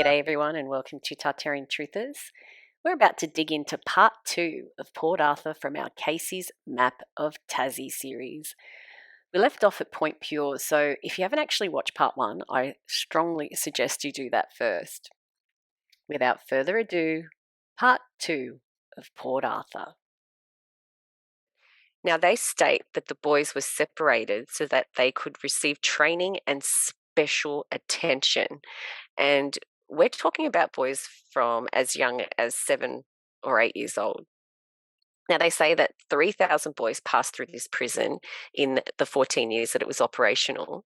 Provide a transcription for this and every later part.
G'day everyone and welcome to Tartarian Truthers. We're about to dig into part 2 of Port Arthur from our Casey's Map of Tassie series. We left off at Point Puer, so if you haven't actually watched part 1, I strongly suggest you do that first. Without further ado, part 2 of Port Arthur. Now they state that the boys were separated so that they could receive training and special attention. And we're talking about boys from as young as 7 or 8 years old. Now, they say that 3,000 boys passed through this prison in the 14 years that it was operational.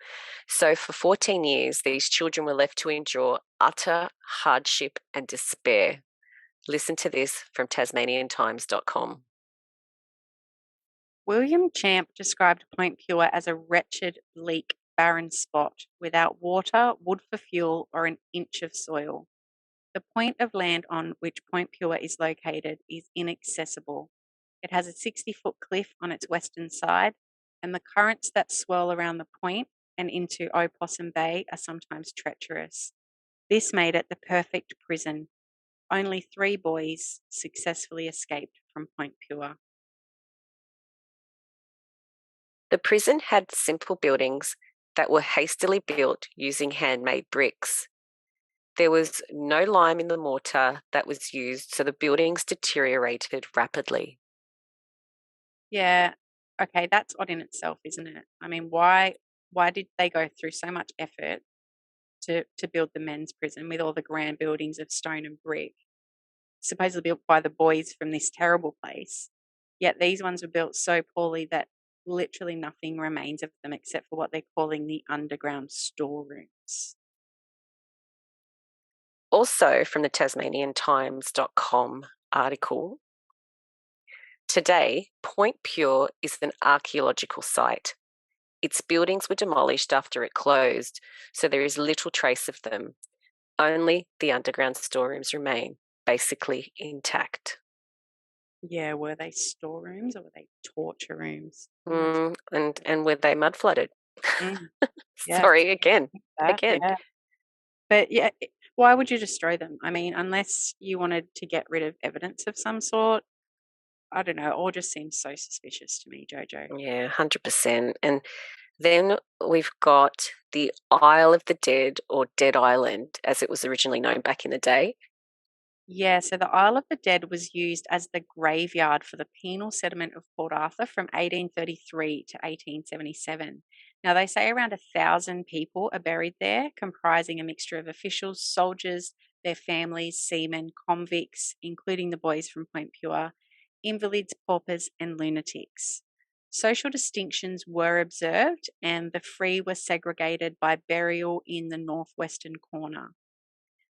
So, for 14 years, these children were left to endure utter hardship and despair. Listen to this from TasmanianTimes.com. William Champ described Point Puer as a wretched, bleak, barren spot without water, wood for fuel, or an inch of soil. The point of land on which Point Puer is located is inaccessible. It has a 60-foot cliff on its western side, and the currents that swirl around the point and into Opossum Bay are sometimes treacherous. This made it the perfect prison. Only 3 boys successfully escaped from Point Puer. The prison had simple buildings that were hastily built using handmade bricks. There was no lime in the mortar that was used, so the buildings deteriorated rapidly. Yeah, okay, that's odd in itself, isn't it? I mean, why did they go through so much effort to build the men's prison with all the grand buildings of stone and brick, supposedly built by the boys from this terrible place? Yet these ones were built so poorly that literally nothing remains of them except for what they're calling the underground storerooms. Also, from the TasmanianTimes.com article, today, Point Puer is an archaeological site. Its buildings were demolished after it closed, so there is little trace of them. Only the underground storerooms remain, basically intact. Yeah, were they storerooms or were they torture rooms? And were they mud flooded? Mm, yes, Sorry, again. yeah. But yeah, why would you destroy them? I mean, unless you wanted to get rid of evidence of some sort, I don't know, all just seems so suspicious to me, Jojo. Yeah, 100%. And then we've got the Isle of the Dead, or Dead Island, as it was originally known back in the day. Yeah, so the Isle of the Dead was used as the graveyard for the penal settlement of Port Arthur from 1833 to 1877. Now, they say around 1,000 people are buried there, comprising a mixture of officials, soldiers, their families, seamen, convicts, including the boys from Point Puer, invalids, paupers, and lunatics. Social distinctions were observed, and the free were segregated by burial in the northwestern corner.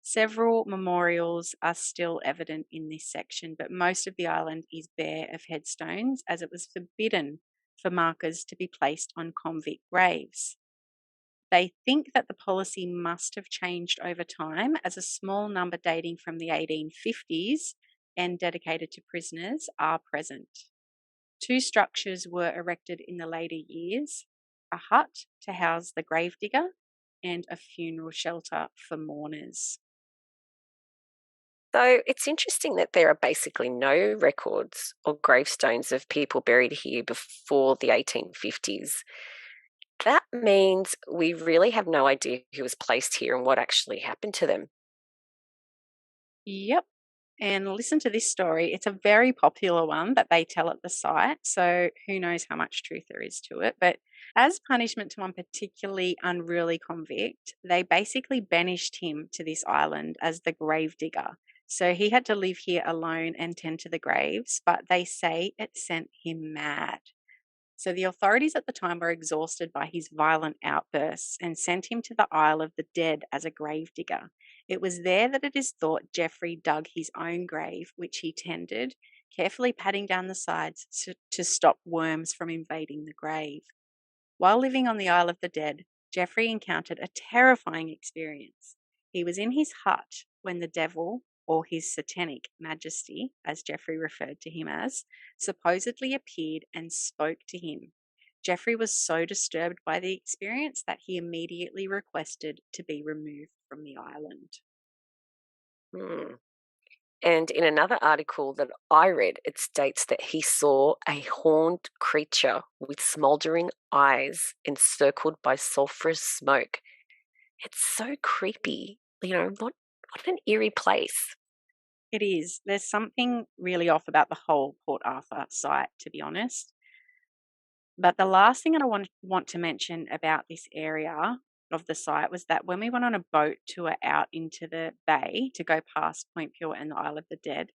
Several memorials are still evident in this section, but most of the island is bare of headstones as it was forbidden for markers to be placed on convict graves. They think that the policy must have changed over time as a small number dating from the 1850s and dedicated to prisoners are present. 2 structures were erected in the later years: a hut to house the gravedigger and a funeral shelter for mourners. So it's interesting that there are basically no records or gravestones of people buried here before the 1850s. That means we really have no idea who was placed here and what actually happened to them. Yep. And listen to this story. It's a very popular one that they tell at the site. So who knows how much truth there is to it. But as punishment to one particularly unruly convict, they basically banished him to this island as the gravedigger. So he had to live here alone and tend to the graves, but they say it sent him mad. So the authorities at the time were exhausted by his violent outbursts and sent him to the Isle of the Dead as a gravedigger. It was there that it is thought Geoffrey dug his own grave, which he tended, carefully patting down the sides to stop worms from invading the grave. While living on the Isle of the Dead, Geoffrey encountered a terrifying experience. He was in his hut when the devil, or his satanic majesty, as Geoffrey referred to him as, supposedly appeared and spoke to him. Geoffrey was so disturbed by the experience that he immediately requested to be removed from the island. Hmm. And in another article that I read, it states that he saw a horned creature with smouldering eyes encircled by sulphurous smoke. It's so creepy. What an eerie place. It is. There's something really off about the whole Port Arthur site, to be honest. But the last thing that I want to mention about this area of the site was that when we went on a boat tour out into the bay to go past Point Pure and the Isle of the Dead,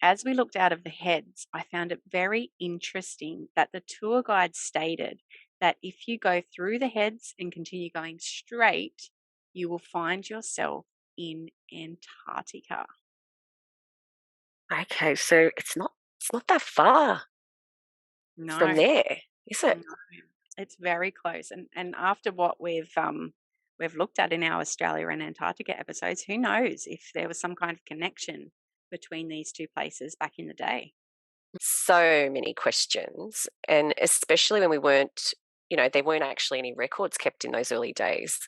as we looked out of the heads, I found it very interesting that the tour guide stated that if you go through the heads and continue going straight, you will find yourself in Antarctica. Okay, so it's not that far from No, there, is it? no, it's very close. And after what we've looked at in our Australia and Antarctica episodes, who knows if there was some kind of connection between these two places back in the day. So many questions, and especially when there weren't actually any records kept in those early days.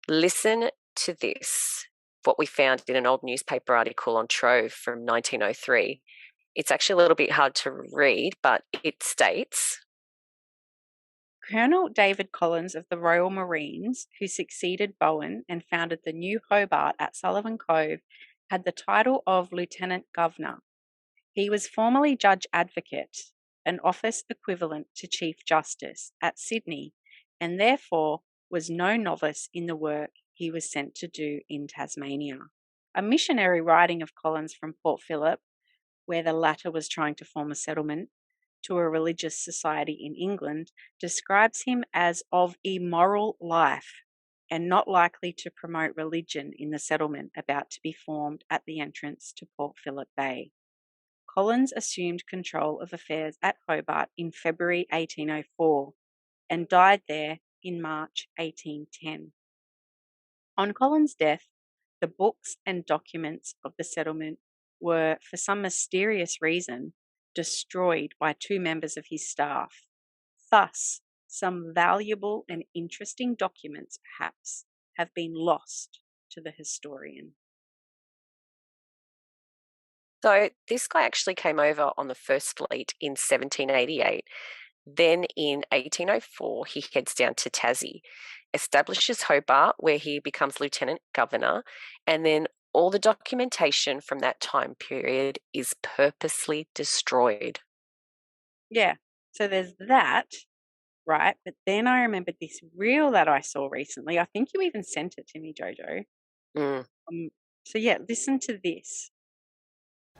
Listen to this, what we found in an old newspaper article on Trove from 1903. It's actually a little bit hard to read, but it states, Colonel David Collins of the Royal Marines, who succeeded Bowen and founded the New Hobart at Sullivan Cove, had the title of Lieutenant Governor. He was formerly Judge Advocate, an office equivalent to Chief Justice at Sydney, and therefore was no novice in the work he was sent to do in Tasmania. A missionary writing of Collins from Port Phillip, where the latter was trying to form a settlement, to a religious society in England, describes him as of immoral life and not likely to promote religion in the settlement about to be formed at the entrance to Port Phillip Bay. Collins assumed control of affairs at Hobart in February 1804 and died there in March 1810. On Collins' death, the books and documents of the settlement were, for some mysterious reason, destroyed by two members of his staff. Thus, some valuable and interesting documents, perhaps, have been lost to the historian. so this guy actually came over on the first fleet in 1788. Then in 1804, he heads down to Tassie, establishes Hobart, where he becomes lieutenant governor, and then all the documentation from that time period is purposely destroyed. Yeah, so there's that, right? But then I remembered this reel that I saw recently. I think you even sent it to me, Jojo. Mm. Um, so yeah, listen to this.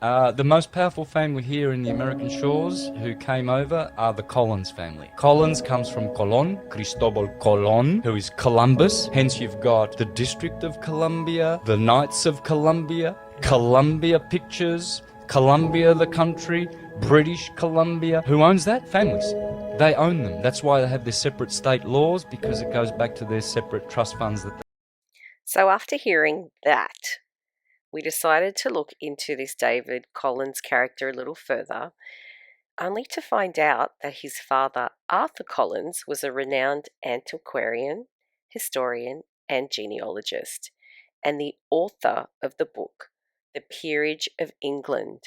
The most powerful family here in the American shores who came over are the Collins family. Collins comes from Colon, Cristobal Colon, who is Columbus. Hence you've got the District of Columbia, the Knights of Columbia, Columbia Pictures, Columbia the country, British Columbia. Who owns that? Families. They own them. That's why they have their separate state laws, because it goes back to their separate trust funds that So after hearing that, we decided to look into this David Collins character a little further, only to find out that his father, Arthur Collins, was a renowned antiquarian, historian, and genealogist, and the author of the book, The Peerage of England,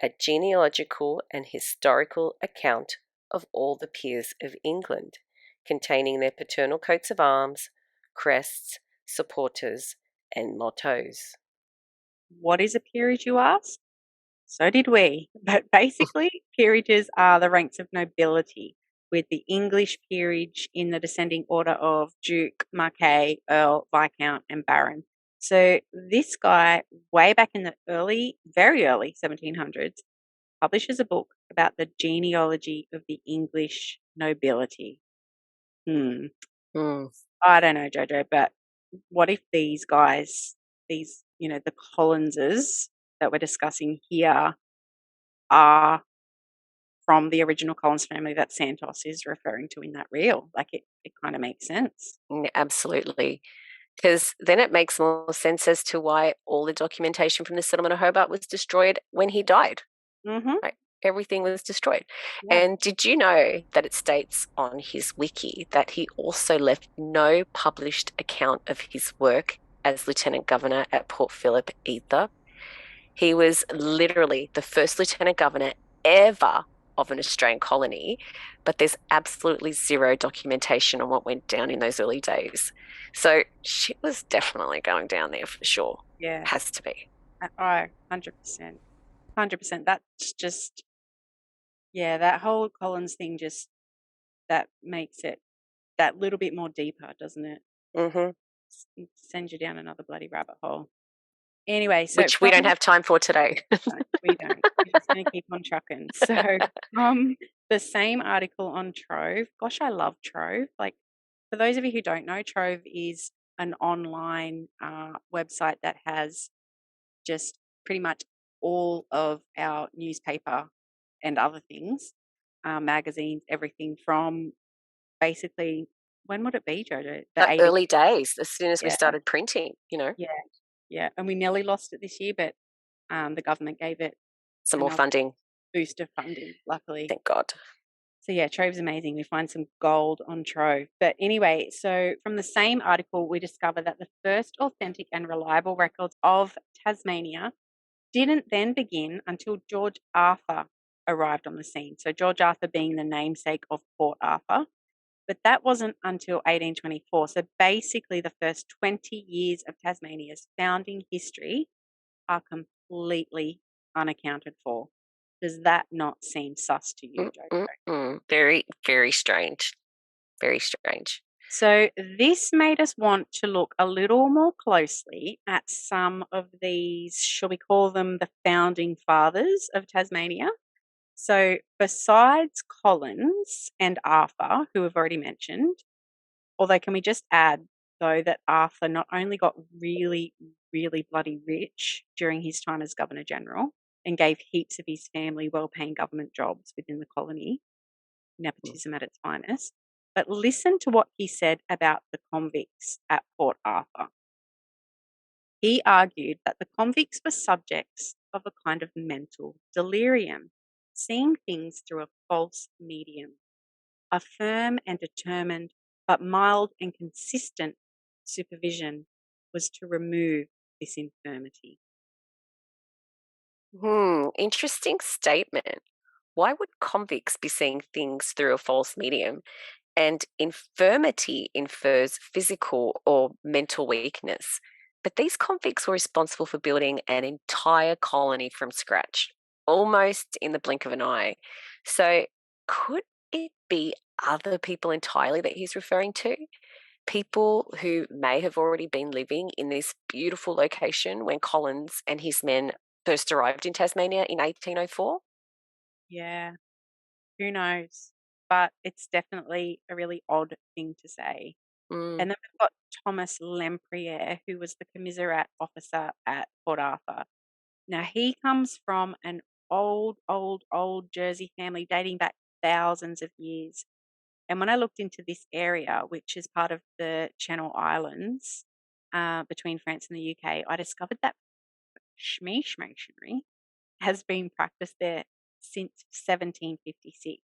a genealogical and historical account of all the peers of England, containing their paternal coats of arms, crests, supporters, and mottos. What is a peerage, you ask? So did we. But basically, peerages are the ranks of nobility, with the English peerage in the descending order of Duke, Marquess, Earl, Viscount, and Baron. So this guy, way back in the very early 1700s, publishes a book about the genealogy of the English nobility. Mm. I don't know, Jojo, but what if these guys, the Collinses that we're discussing here, are from the original Collins family that Santos is referring to in that reel? Like it kind of makes sense. Absolutely. Because then it makes more sense as to why all the documentation from the settlement of Hobart was destroyed when he died. Mm-hmm. Right? Everything was destroyed. Yeah. And did you know that it states on his wiki that he also left no published account of his work as Lieutenant Governor at Port Phillip either. He was literally the first Lieutenant Governor ever of an Australian colony, but there's absolutely zero documentation on what went down in those early days. So shit was definitely going down there for sure. Yeah. Has to be. Oh, 100%. 100%. That's just, yeah, that whole Collins thing just, that makes it that little bit more deeper, doesn't it? Mm-hmm. Sends you down another bloody rabbit hole. Anyway, so Which we don't have time for today. we don't. We're just going to keep on trucking. So from the same article on Trove, gosh, I love Trove. Like, for those of you who don't know, Trove is an online website that has just pretty much all of our newspaper and other things, magazines, everything from basically, when would it be, Jojo? The The 80s. early days, as soon as we Yeah. started printing, Yeah. Yeah. And we nearly lost it this year, but the government gave it some more another funding. boost of funding, luckily. Thank God. So yeah, Trove's amazing. We find some gold on Trove. But anyway, so from the same article, we discover that the first authentic and reliable records of Tasmania didn't then begin until George Arthur arrived on the scene. So George Arthur being the namesake of Port Arthur. But that wasn't until 1824. So basically the first 20 years of Tasmania's founding history are completely unaccounted for. Does that not seem sus to you, Jojo? Very, very strange. Very strange. So this made us want to look a little more closely at some of these, shall we call them the founding fathers of Tasmania? So besides Collins and Arthur, who we've already mentioned, although can we just add, though, that Arthur not only got really, really bloody rich during his time as Governor General and gave heaps of his family well-paying government jobs within the colony, nepotism at its finest, but listen to what he said about the convicts at Port Arthur. He argued that the convicts were subjects of a kind of mental delirium, seeing things through a false medium. A firm and determined, but mild and consistent supervision was to remove this infirmity. Interesting statement. Why would convicts be seeing things through a false medium? And infirmity infers physical or mental weakness. But these convicts were responsible for building an entire colony from scratch, almost in the blink of an eye. So, could it be other people entirely that he's referring to? People who may have already been living in this beautiful location when Collins and his men first arrived in Tasmania in 1804? Yeah, who knows? But it's definitely a really odd thing to say. Mm. And then we've got Thomas Lempriere, who was the commissariat officer at Port Arthur. Now, he comes from an old Jersey family dating back thousands of years. And when I looked into this area, which is part of the Channel Islands between France and the UK, I discovered that Schmeesh masonry has been practiced there since 1756,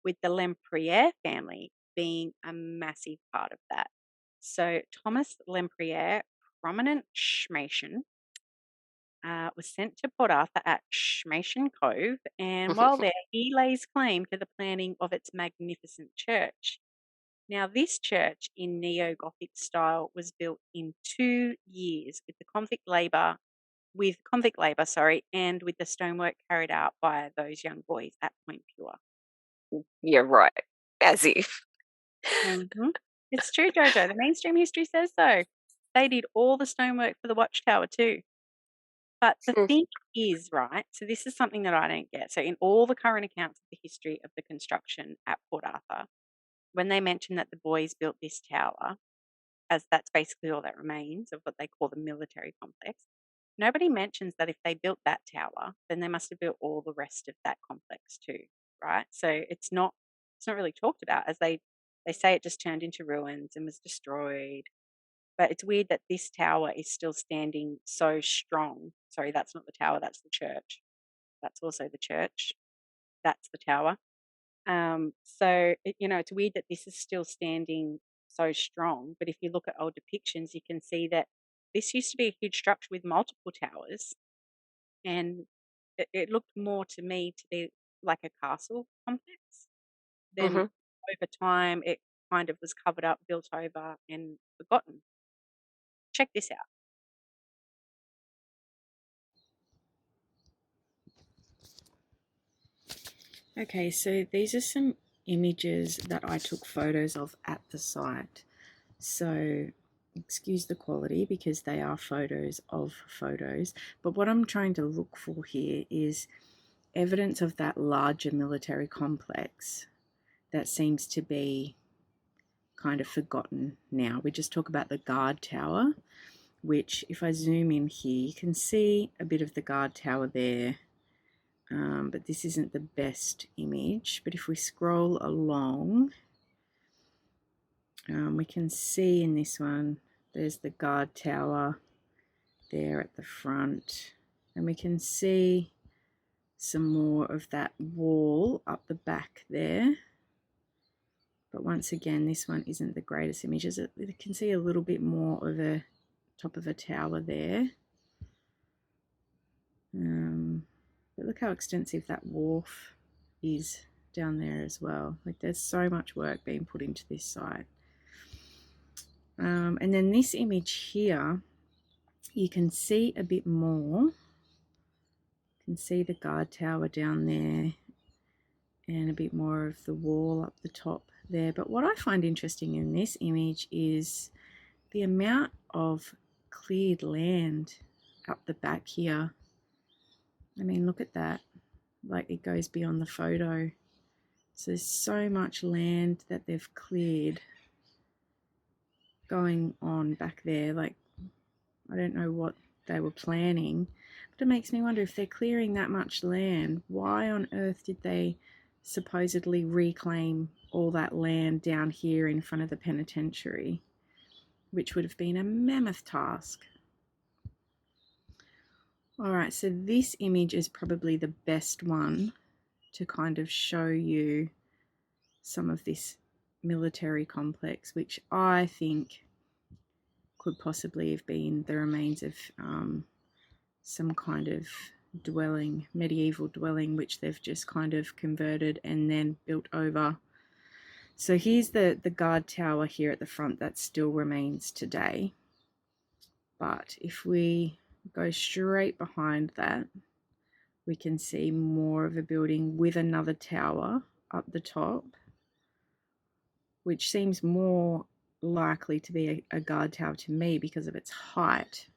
with the Lempriere family being a massive part of that. So Thomas Lempriere, prominent Schmason, was sent to Port Arthur at Schmason Cove, and while there, he lays claim to the planning of its magnificent church. Now, this church in neo-Gothic style was built in 2 years with convict labour, and with the stonework carried out by those young boys at Point Puer. You're right. As if. Mm-hmm. It's true, Jojo. The mainstream history says so. They did all the stonework for the watchtower too. But the thing is, right, so this is something that I don't get. So in all the current accounts of the history of the construction at Port Arthur, when they mention that the boys built this tower, as that's basically all that remains of what they call the military complex, nobody mentions that if they built that tower, then they must have built all the rest of that complex too, right? So it's not really talked about, as they say it just turned into ruins and was destroyed. But it's weird that this tower is still standing so strong. Sorry, that's not the tower, that's the church. That's also the church. That's the tower. It's weird that this is still standing so strong. But if you look at old depictions, you can see that this used to be a huge structure with multiple towers, and it looked more to me to be like a castle complex. Then Hmm. over time, it kind of was covered up, built over, and forgotten. Check this out. Okay, so these are some images that I took photos of at the site. So excuse the quality because they are photos of photos. But what I'm trying to look for here is evidence of that larger military complex that seems to be kind of forgotten now. We just talk about the guard tower, which if I zoom in here, you can see a bit of the guard tower there. But this isn't the best image. But if we scroll along, we can see in this one, there's the guard tower there at the front. And we can see some more of that wall up the back there. But once again, this one isn't the greatest images. You can see a little bit more of a top of a tower there. But look how extensive that wharf is down there as well. Like there's so much work being put into this site. And then this image here, you can see a bit more. You can see the guard tower down there and a bit more of the wall up the top there. But what I find interesting in this image is the amount of cleared land up the back here. I mean, look at that. Like it goes beyond the photo. So there's so much land that they've cleared going on back there. Like, I don't know what they were planning, but it makes me wonder if they're clearing that much land, why on earth did they supposedly reclaim all that land down here in front of the penitentiary, which would have been a mammoth task. All right, so this image is probably the best one to kind of show you some of this military complex, which I think could possibly have been the remains of some kind of dwelling, medieval dwelling, which they've just kind of converted and then built over. So here's the guard tower here at the front that still remains today. But if we go straight behind that, we can see more of a building with another tower up the top, which seems more likely to be a guard tower to me because of its height.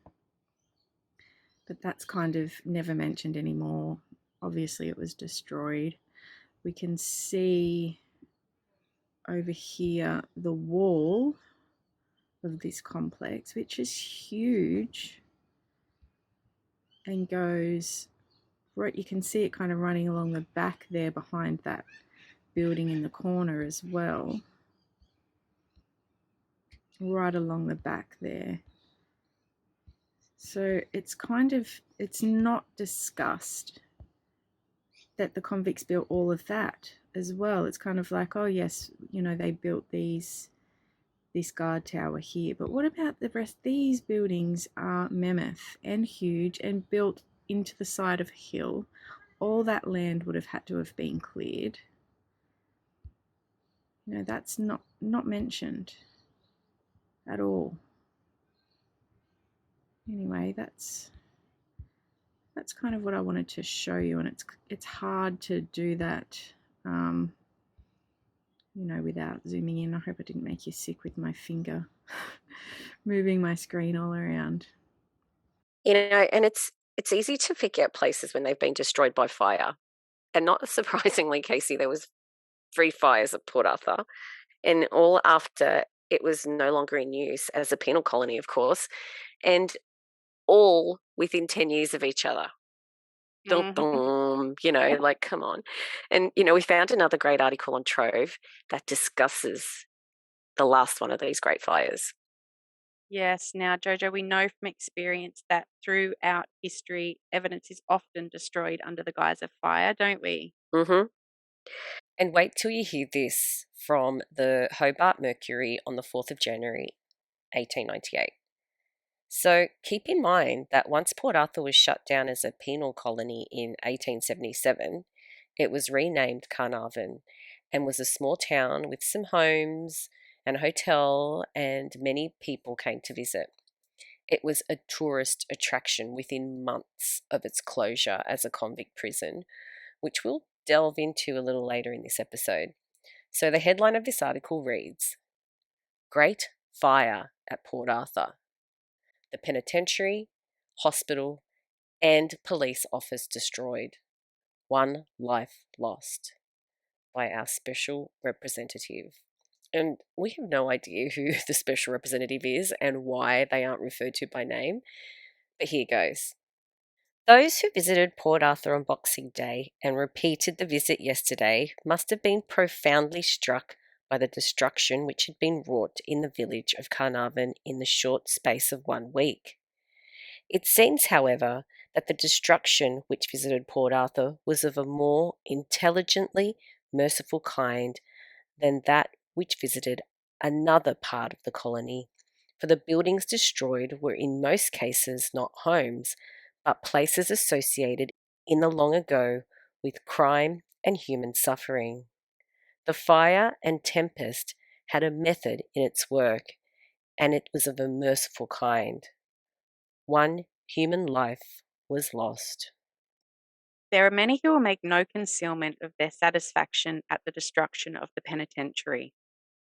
But that's kind of never mentioned anymore. Obviously it was destroyed. We can see over here the wall of this complex, which is huge and goes right, you can see it kind of running along the back there behind that building in the corner as well, right along the back there. So it's kind of, it's not discussed that the convicts built all of that as well. It's kind of like, oh yes, you know, they built this guard tower here, but what about the rest? These buildings are mammoth and huge and built into the side of a hill. All that land would have had to have been cleared. You know, that's not mentioned at all. Anyway, that's kind of what I wanted to show you, and it's hard to do that, you know, without zooming in. I hope I didn't make you sick with my finger moving my screen all around. You know, and it's easy to forget places when they've been destroyed by fire. And not surprisingly, Casey, there was 3 fires at Port Arthur, and all after it was no longer in use as a penal colony, of course, and all within 10 years of each other. You know, like, come on. And, you know, we found another great article on Trove that discusses the last one of these great fires. Yes. Now, Jojo, we know from experience that throughout history, evidence is often destroyed under the guise of fire, don't we? Mm-hmm. And wait till you hear this from the Hobart Mercury on the 4th of January, 1898. So keep in mind that once Port Arthur was shut down as a penal colony in 1877, it was renamed Carnarvon and was a small town with some homes and a hotel, and many people came to visit. It was a tourist attraction within months of its closure as a convict prison, which we'll delve into a little later in this episode. So the headline of this article reads, Great Fire at Port Arthur. The penitentiary, hospital, and police office destroyed. One life lost, by our special representative. And we have no idea who the special representative is and why they aren't referred to by name, but here goes. Those who visited Port Arthur on Boxing Day and repeated the visit yesterday must have been profoundly struck by the destruction which had been wrought in the village of Carnarvon in the short space of 1 week. It seems, however, that the destruction which visited Port Arthur was of a more intelligently merciful kind than that which visited another part of the colony, for the buildings destroyed were in most cases not homes, but places associated in the long ago with crime and human suffering. The fire and tempest had a method in its work, and it was of a merciful kind. One human life was lost. There are many who will make no concealment of their satisfaction at the destruction of the penitentiary.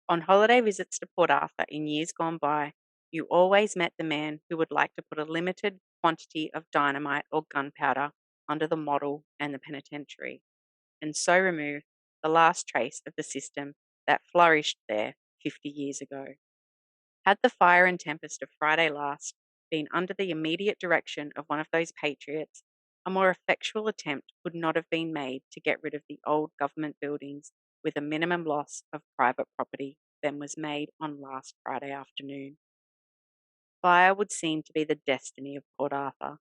On holiday visits to Port Arthur in years gone by, you always met the man who would like to put a limited quantity of dynamite or gunpowder under the model and the penitentiary, and so remove the last trace of the system that flourished there 50 years ago. Had the fire and tempest of Friday last been under the immediate direction of one of those patriots, a more effectual attempt could not have been made to get rid of the old government buildings with a minimum loss of private property than was made on last Friday afternoon. Fire would seem to be the destiny of Port Arthur.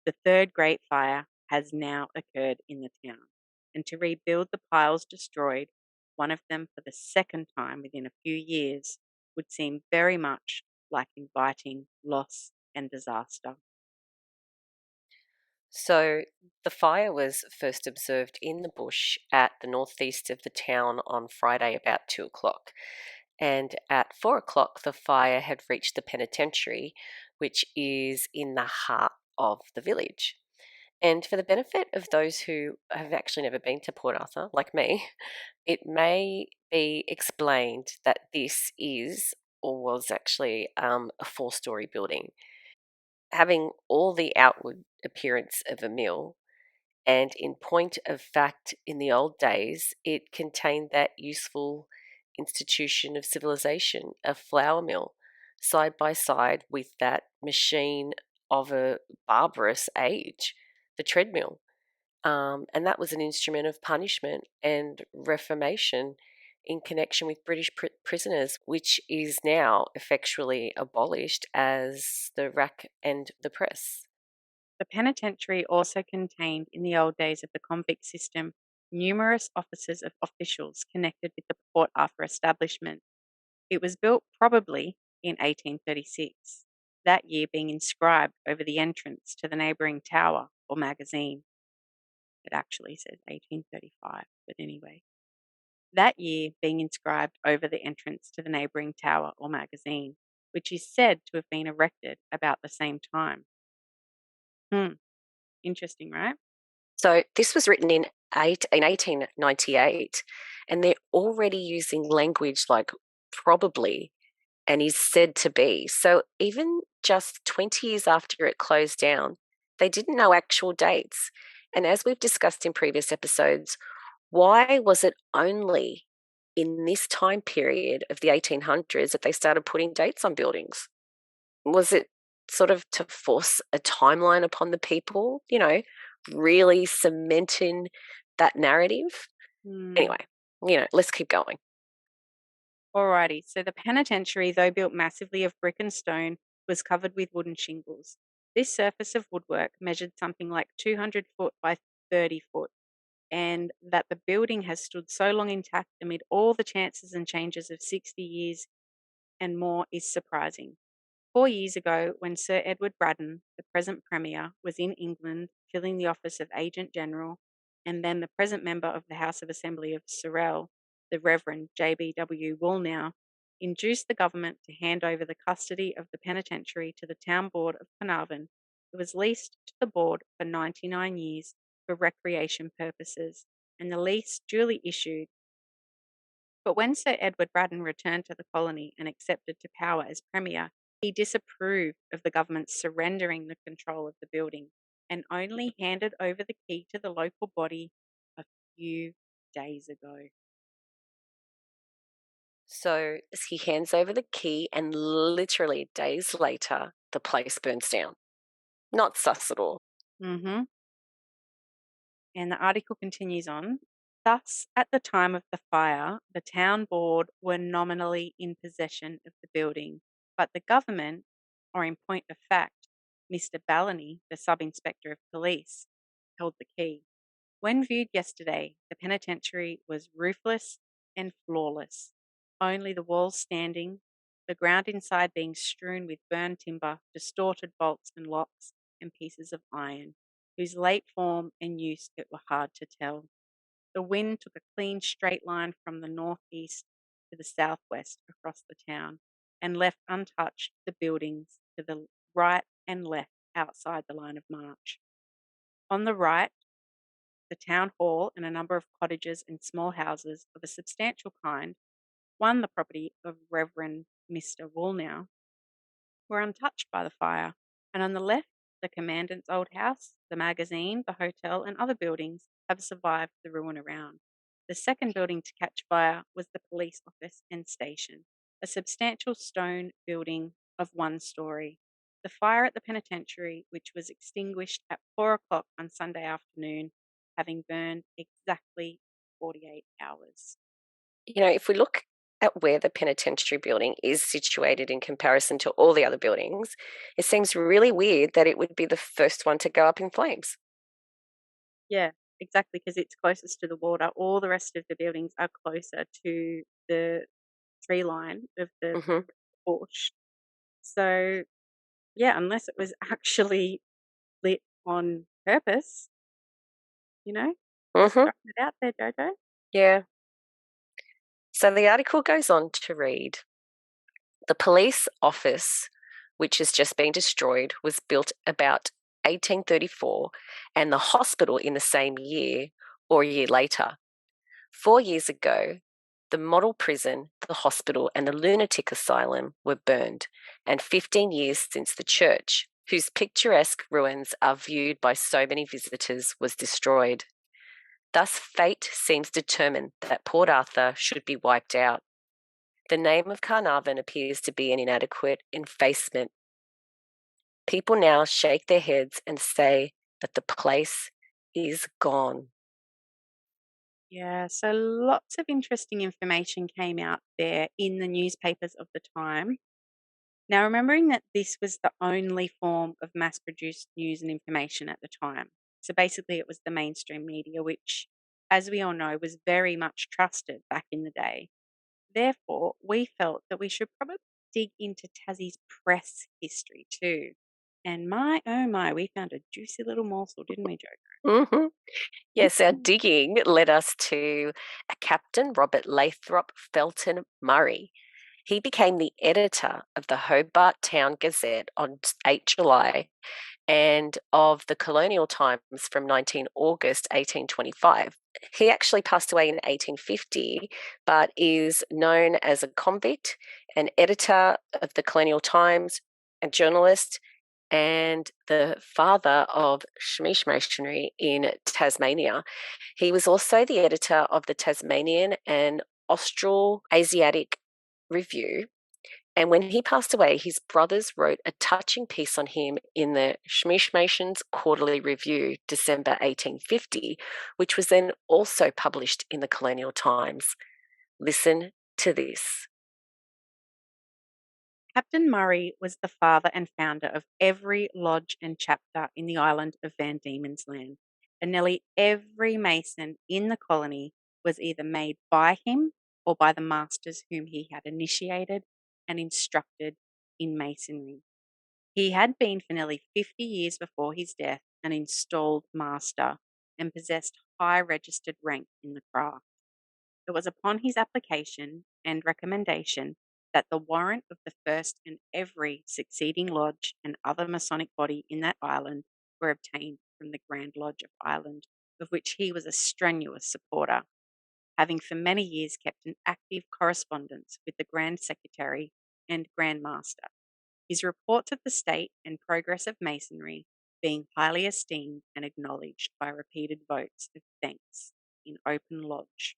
The third great fire has now occurred in the town, and to rebuild the piles destroyed, one of them for the second time within a few years, would seem very much like inviting loss and disaster. So, the fire was first observed in the bush at the northeast of the town on Friday about 2 o'clock. And at 4 o'clock, the fire had reached the penitentiary, which is in the heart of the village. And for the benefit of those who have actually never been to Port Arthur, like me, it may be explained that this is or was actually a 4-story building, having all the outward appearance of a mill. And in point of fact, in the old days, it contained that useful institution of civilization, a flour mill, side by side with that machine of a barbarous age, the treadmill. And that was an instrument of punishment and reformation in connection with British prisoners, which is now effectually abolished as the rack and the press. The penitentiary also contained, in the old days of the convict system, numerous offices of officials connected with the Port Arthur establishment. It was built probably in 1836, that year being inscribed over the entrance to the neighbouring tower or magazine. It actually says 1835, but anyway. That year being inscribed over the entrance to the neighbouring tower or magazine, which is said to have been erected about the same time. Interesting, right? So this was written in 1898, and they're already using language like probably and is said to be. So even just 20 years after it closed down, they didn't know actual dates. And as we've discussed in previous episodes, why was it only in this time period of the 1800s that they started putting dates on buildings? Was it sort of to force a timeline upon the people, really cementing that narrative? Anyway, let's keep going. Alrighty, so the penitentiary, though built massively of brick and stone, was covered with wooden shingles. This surface of woodwork measured something like 200 foot by 30 foot, and that the building has stood so long intact amid all the chances and changes of 60 years and more is surprising. 4 years ago, when Sir Edward Braddon, the present Premier, was in England filling the office of Agent General, and then the present member of the House of Assembly of Sorel, the Reverend J.B.W. Woolnow, induced the government to hand over the custody of the penitentiary to the Town Board of Carnarvon. It was leased to the board for 99 years for recreation purposes, and the lease duly issued. But when Sir Edward Braddon returned to the colony and accepted to power as Premier, he disapproved of the government surrendering the control of the building and only handed over the key to the local body a few days ago. So he hands over the key, and literally days later, the place burns down. Not sus at all. Mm-hmm. And the article continues on. Thus, at the time of the fire, the town board were nominally in possession of the building, but the government, or in point of fact, Mr. Ballany, the sub-inspector of police, held the key. When viewed yesterday, the penitentiary was roofless and floorless, only the walls standing, the ground inside being strewn with burned timber, distorted bolts and locks, and pieces of iron, whose late form and use it were hard to tell. The wind took a clean straight line from the northeast to the southwest across the town and left untouched the buildings to the right and left outside the line of march. On the right, the town hall and a number of cottages and small houses of a substantial kind, one the property of Reverend Mr. Woolnow, were untouched by the fire, and on the left, the commandant's old house, the magazine, the hotel, and other buildings have survived the ruin around. The second building to catch fire was the police office and station, a substantial stone building of 1 story. The fire at the penitentiary, which was extinguished at 4 o'clock on Sunday afternoon, having burned exactly 48 hours. If we look at where the penitentiary building is situated in comparison to all the other buildings, it seems really weird that it would be the first one to go up in flames. Yeah, exactly, because it's closest to the water. All the rest of the buildings are closer to the tree line of the Mm-hmm. bush. So, yeah, unless it was actually lit on purpose, just Mm-hmm. throwing it out there, Jojo. Yeah. So the article goes on to read, the police office, which has just been destroyed, was built about 1834, and the hospital in the same year or a year later. 4 years ago, the model prison, the hospital, and the lunatic asylum were burned, and 15 years since the church, whose picturesque ruins are viewed by so many visitors, was destroyed. Thus, fate seems determined that Port Arthur should be wiped out. The name of Carnarvon appears to be an inadequate effacement. People now shake their heads and say that the place is gone. Yeah, so lots of interesting information came out there in the newspapers of the time. Now, remembering that this was the only form of mass produced news and information at the time. So basically, it was the mainstream media, which, as we all know, was very much trusted back in the day. Therefore, we felt that we should probably dig into Tassie's press history too. And my, oh my, we found a juicy little morsel, didn't we, Joe? Mm-hmm. Yes, our digging led us to a Captain Robert Lathrop Felton Murray. He became the editor of the Hobart Town Gazette on 8 July and of the Colonial Times from 19 August 1825. He actually passed away in 1850, but is known as a convict, an editor of the Colonial Times, a journalist, and the father of Shmish Masonry in Tasmania. He was also the editor of the Tasmanian and Australasiatic Review. And when he passed away, his brothers wrote a touching piece on him in the Shmish Mason's Quarterly Review, December 1850, which was then also published in the Colonial Times. Listen to this. Captain Murray was the father and founder of every lodge and chapter in the island of Van Diemen's Land, and nearly every mason in the colony was either made by him or by the masters whom he had initiated and instructed in masonry. He had been for nearly 50 years before his death an installed master and possessed high registered rank in the craft. It was upon his application and recommendation that the warrant of the first and every succeeding lodge and other Masonic body in that island were obtained from the Grand Lodge of Ireland, of which he was a strenuous supporter, having for many years kept an active correspondence with the Grand Secretary and Grand Master, his reports of the state and progress of Masonry being highly esteemed and acknowledged by repeated votes of thanks in open lodge.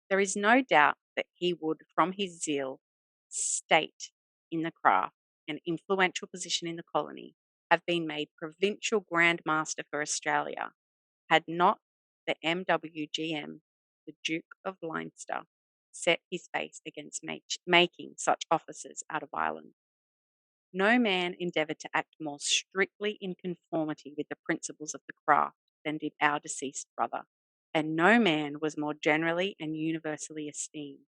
There is no doubt that he would, from his zeal, state in the craft, and influential position in the colony, have been made Provincial Grand Master for Australia, had not the MWGM, the Duke of Leinster, set his face against making such officers out of Ireland. No man endeavoured to act more strictly in conformity with the principles of the craft than did our deceased brother, and no man was more generally and universally esteemed.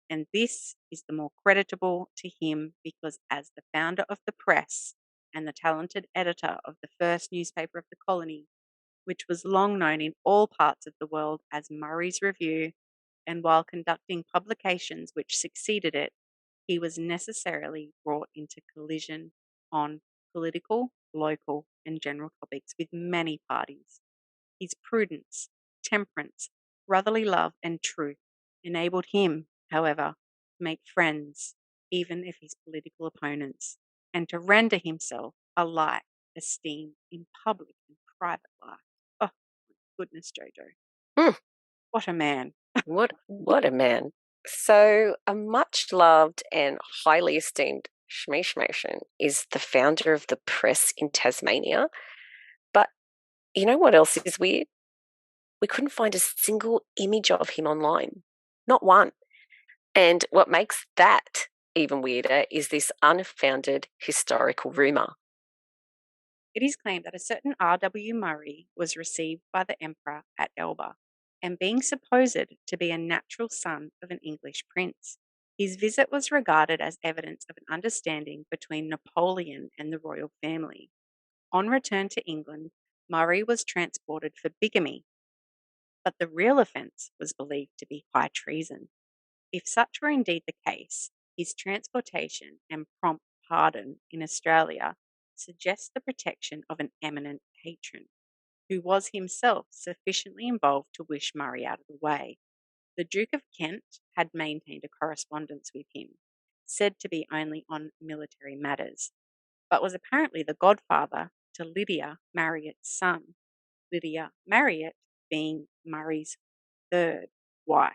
And this is the more creditable to him because, as the founder of the press and the talented editor of the first newspaper of the colony, which was long known in all parts of the world as Murray's Review, and while conducting publications which succeeded it, he was necessarily brought into collision on political, local, and general topics with many parties. His prudence, temperance, brotherly love, and truth enabled him, however, to make friends, even of his political opponents, and to render himself alike esteemed in public and private life. Oh, my goodness, Jojo. Mm. What a man. What a man. So a much loved and highly esteemed Shmeeshmation is the founder of the press in Tasmania. But you know what else is weird? We couldn't find a single image of him online. Not one. And what makes that even weirder is this unfounded historical rumour. It is claimed that a certain R.W. Murray was received by the Emperor at Elba, and being supposed to be a natural son of an English prince, his visit was regarded as evidence of an understanding between Napoleon and the royal family. On return to England, Murray was transported for bigamy, but the real offence was believed to be high treason. If such were indeed the case, his transportation and prompt pardon in Australia suggests the protection of an eminent patron, who was himself sufficiently involved to wish Murray out of the way. The Duke of Kent had maintained a correspondence with him, said to be only on military matters, but was apparently the godfather to Lydia Marriott's son, Lydia Marriott being Murray's third wife.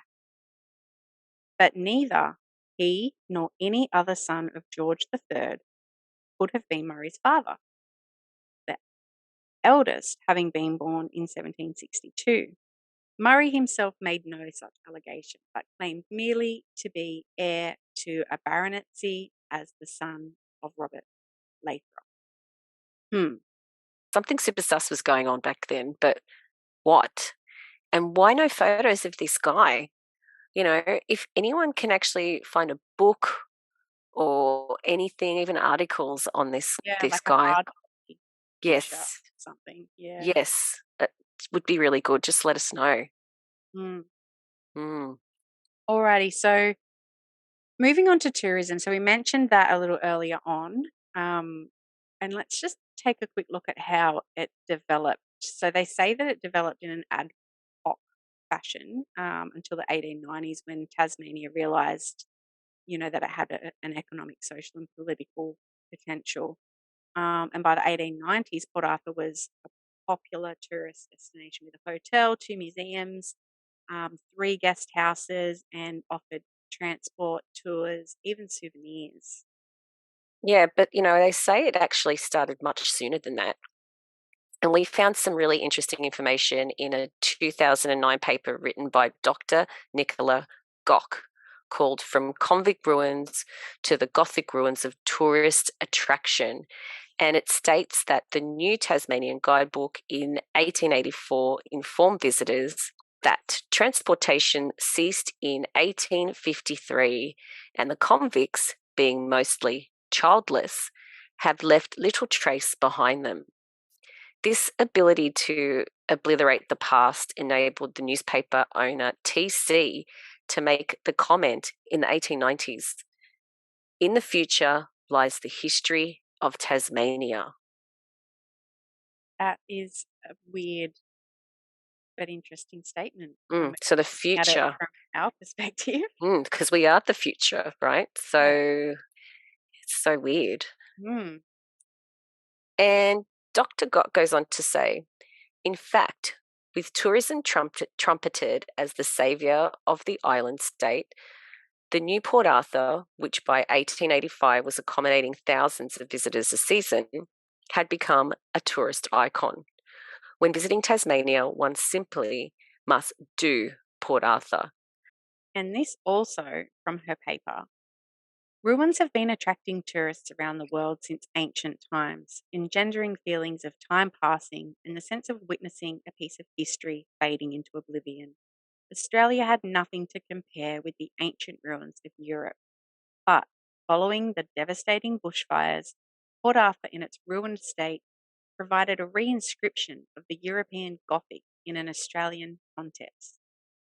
But neither he nor any other son of George III could have been Murray's father, the eldest having been born in 1762. Murray himself made no such allegation, but claimed merely to be heir to a baronetcy as the son of Robert Lathrop. Something super sus was going on back then, but what? And why no photos of this guy? You know, if anyone can actually find a book or anything, even articles on this like guy, a hard copy yes, something. Yeah. yes, it would be really good. Just let us know. Alrighty, so moving on to tourism. So we mentioned that a little earlier on, and let's just take a quick look at how it developed. So they say that it developed in an ad hoc fashion until the 1890s, when Tasmania realised, that it had an economic, social, and political potential. And by the 1890s, Port Arthur was a popular tourist destination with a hotel, 2 museums, 3 guest houses, and offered transport, tours, even souvenirs. Yeah, but they say it actually started much sooner than that. And we found some really interesting information in a 2009 paper written by Dr. Nicola Gock called From Convict Ruins to the Gothic Ruins of Tourist Attraction. And it states that the New Tasmanian Guidebook in 1884 informed visitors that transportation ceased in 1853 and the convicts, being mostly childless, have left little trace behind them. This ability to obliterate the past enabled the newspaper owner TC to make the comment in the 1890s, "In the future lies the history of Tasmania." That is a weird but interesting statement. So the Looking at it future, from our perspective. because we are the future, right? So it's so weird. Mm. And Dr. Gott goes on to say, in fact, with tourism trumpeted as the saviour of the island state, the new Port Arthur, which by 1885 was accommodating thousands of visitors a season, had become a tourist icon. When visiting Tasmania, one simply must do Port Arthur. And this also from her paper. Ruins have been attracting tourists around the world since ancient times, engendering feelings of time passing and the sense of witnessing a piece of history fading into oblivion. Australia had nothing to compare with the ancient ruins of Europe, but following the devastating bushfires, Port Arthur in its ruined state provided a reinscription of the European Gothic in an Australian context.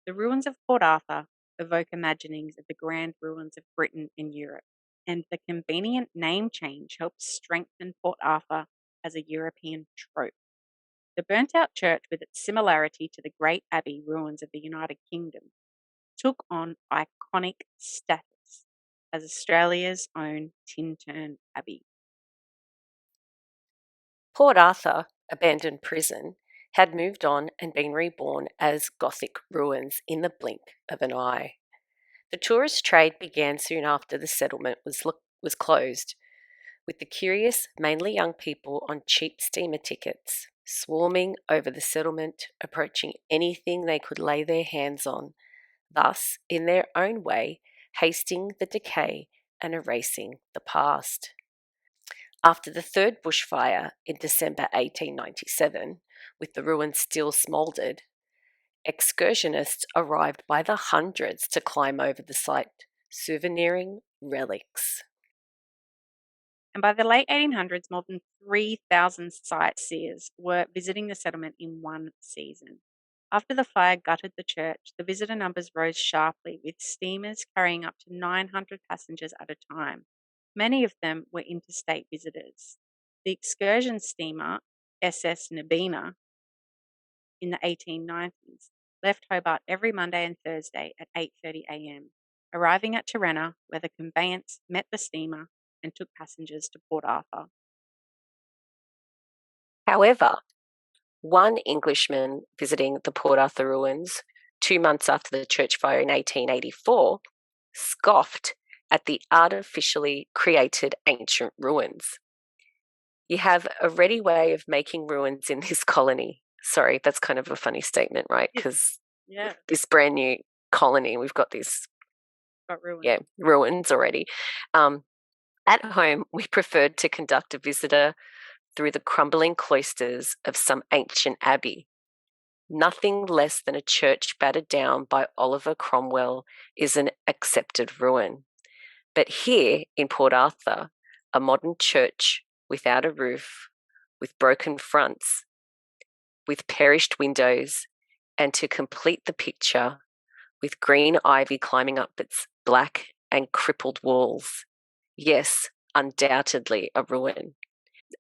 The ruins of Port Arthur evoke imaginings of the grand ruins of Britain and Europe, and the convenient name change helps strengthen Port Arthur as a European trope. The burnt out church, with its similarity to the Great Abbey ruins of the United Kingdom, took on iconic status as Australia's own Tintern Abbey. Port Arthur, abandoned prison, had moved on and been reborn as Gothic ruins in the blink of an eye. The tourist trade began soon after the settlement was closed, with the curious, mainly young people on cheap steamer tickets, swarming over the settlement, approaching anything they could lay their hands on, thus, in their own way, hasting the decay and erasing the past. After the third bushfire in December 1897, with the ruins still smouldered, excursionists arrived by the hundreds to climb over the site, souveniring relics. And by the late 1800s, more than 3,000 sightseers were visiting the settlement in one season. After the fire gutted the church, the visitor numbers rose sharply, with steamers carrying up to 900 passengers at a time. Many of them were interstate visitors. The excursion steamer SS Nabina in the 1890s left Hobart every Monday and Thursday at 8:30 a.m., arriving at Turena, where the conveyance met the steamer and took passengers to Port Arthur. However, one Englishman visiting the Port Arthur ruins 2 months after the church fire in 1884 scoffed at the artificially created ancient ruins. "You have a ready way of making ruins in this colony." Sorry, that's kind of a funny statement, right? Because this brand new colony, we've got this ruins already. At home, we preferred to conduct a visitor through the crumbling cloisters of some ancient abbey. Nothing less than a church battered down by Oliver Cromwell is an accepted ruin. But here in Port Arthur, a modern church without a roof, with broken fronts, with perished windows, and to complete the picture, with green ivy climbing up its black and crippled walls. Yes, undoubtedly a ruin.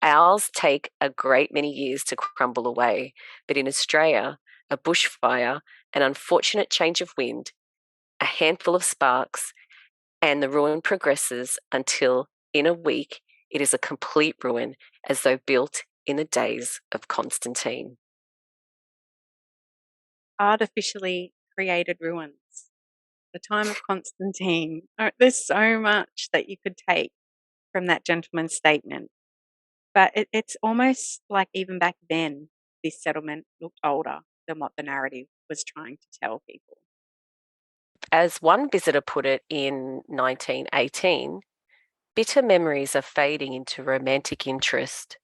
Ours take a great many years to crumble away, but in Australia, a bushfire, an unfortunate change of wind, a handful of sparks, and the ruin progresses until, in a week, it is a complete ruin, as though built in the days of Constantine. Artificially created ruins. The time of Constantine. There's so much that you could take from that gentleman's statement. But it's almost like even back then, this settlement looked older than what the narrative was trying to tell people. As one visitor put it in 1918, bitter memories are fading into romantic interest.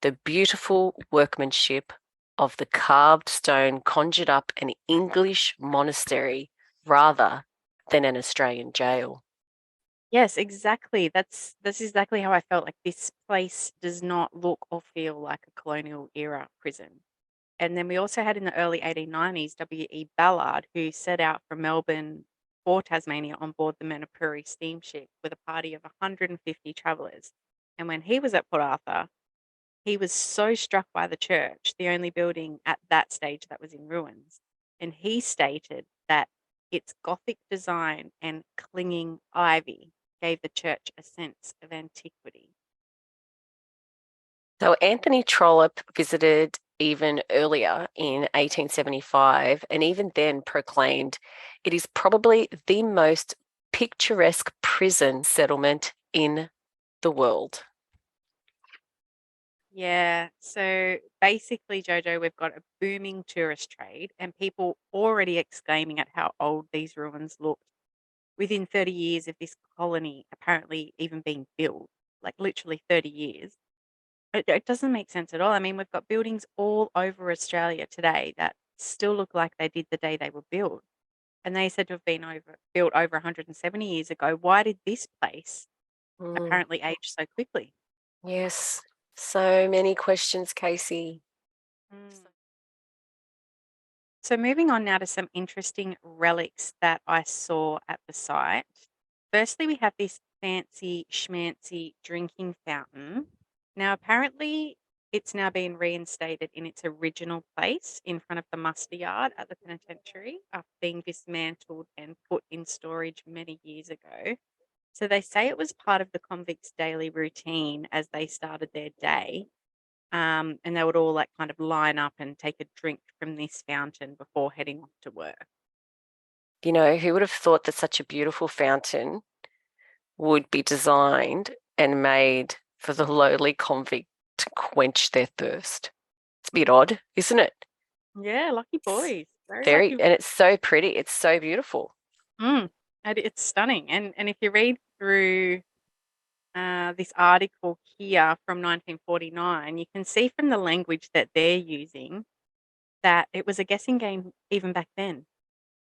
The beautiful workmanship of the carved stone conjured up an English monastery rather than an Australian jail. Yes, exactly. That's exactly how I felt. Like this place does not look or feel like a colonial era prison. And then we also had in the early 1890s W.E. Ballard, who set out from Melbourne for Tasmania on board the Puer steamship with a party of 150 travellers. And when he was at Port Arthur, he was so struck by the church, the only building at that stage that was in ruins. And he stated that its Gothic design and clinging ivy gave the church a sense of antiquity. So Anthony Trollope visited even earlier in 1875 and even then proclaimed it is probably the most picturesque prison settlement in the world. Yeah. So basically, Jojo, we've got a booming tourist trade and people already exclaiming at how old these ruins look within 30 years of this colony apparently even being built, like literally 30 years. It doesn't make sense at all. I mean, we've got buildings all over Australia today that still look like they did the day they were built. And they said to have been built over 170 years ago. Why did this place Mm, apparently age so quickly? yes, so many questions, Casey. Mm. So moving on now to some interesting relics that I saw at the site. Firstly, we have this fancy schmancy drinking fountain. Now, apparently, it's now been reinstated in its original place in front of the muster yard at the penitentiary after being dismantled and put in storage many years ago. So they say it was part of the convicts' daily routine as they started their day. And they would all like kind of line up and take a drink from this fountain before heading off to work. You know, who would have thought that such a beautiful fountain would be designed and made for the lowly convict to quench their thirst? It's a bit odd, isn't it? Yeah, lucky It's boys. Very very, lucky. and it's so pretty. It's so beautiful. Mm, and it's stunning. And if you read through this article here from 1949, you can see from the language that they're using that it was a guessing game even back then.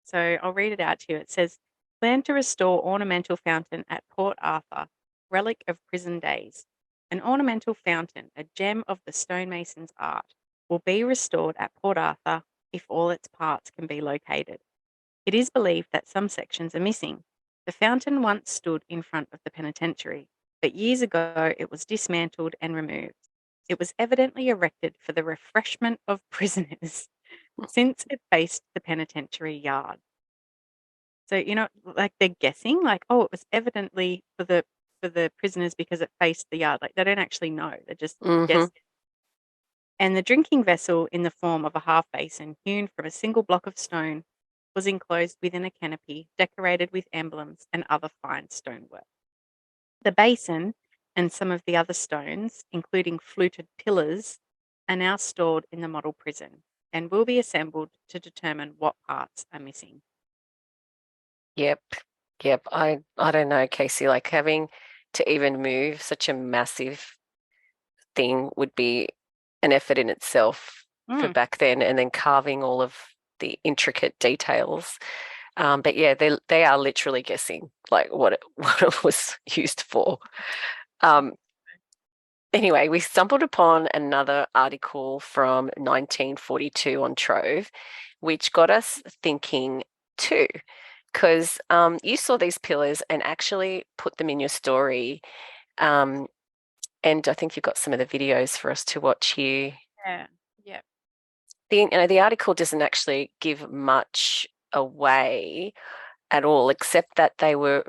So I'll read it out to you. It says, plan to restore ornamental fountain at Port Arthur, relic of prison days. An ornamental fountain, a gem of the stonemason's art, will be restored at Port Arthur if all its parts can be located. It is believed that some sections are missing. The fountain once stood in front of the penitentiary, but years ago it was dismantled and removed. It was evidently erected for the refreshment of prisoners since it faced the penitentiary yard. So, like they're guessing, like, oh, it was evidently for the prisoners because it faced the yard. Like they don't actually know. They're just Mm-hmm. guessing. And the drinking vessel in the form of a half basin hewn from a single block of stone was enclosed within a canopy decorated with emblems and other fine stonework. The basin and some of the other stones, including fluted pillars, are now stored in the model prison and will be assembled to determine what parts are missing. Yep. Yep. I don't know, Casey, like having to even move such a massive thing would be an effort in itself for Mm, back then, and then carving all of the intricate details. But yeah, they are literally guessing like what it what it was used for. Um, anyway, we stumbled upon another article from 1942 on Trove, which got us thinking too, because you saw these pillars and actually put them in your story. Um, and I think you've got some of the videos for us to watch here. yeah, yeah. The article doesn't actually give much away at all, except that they were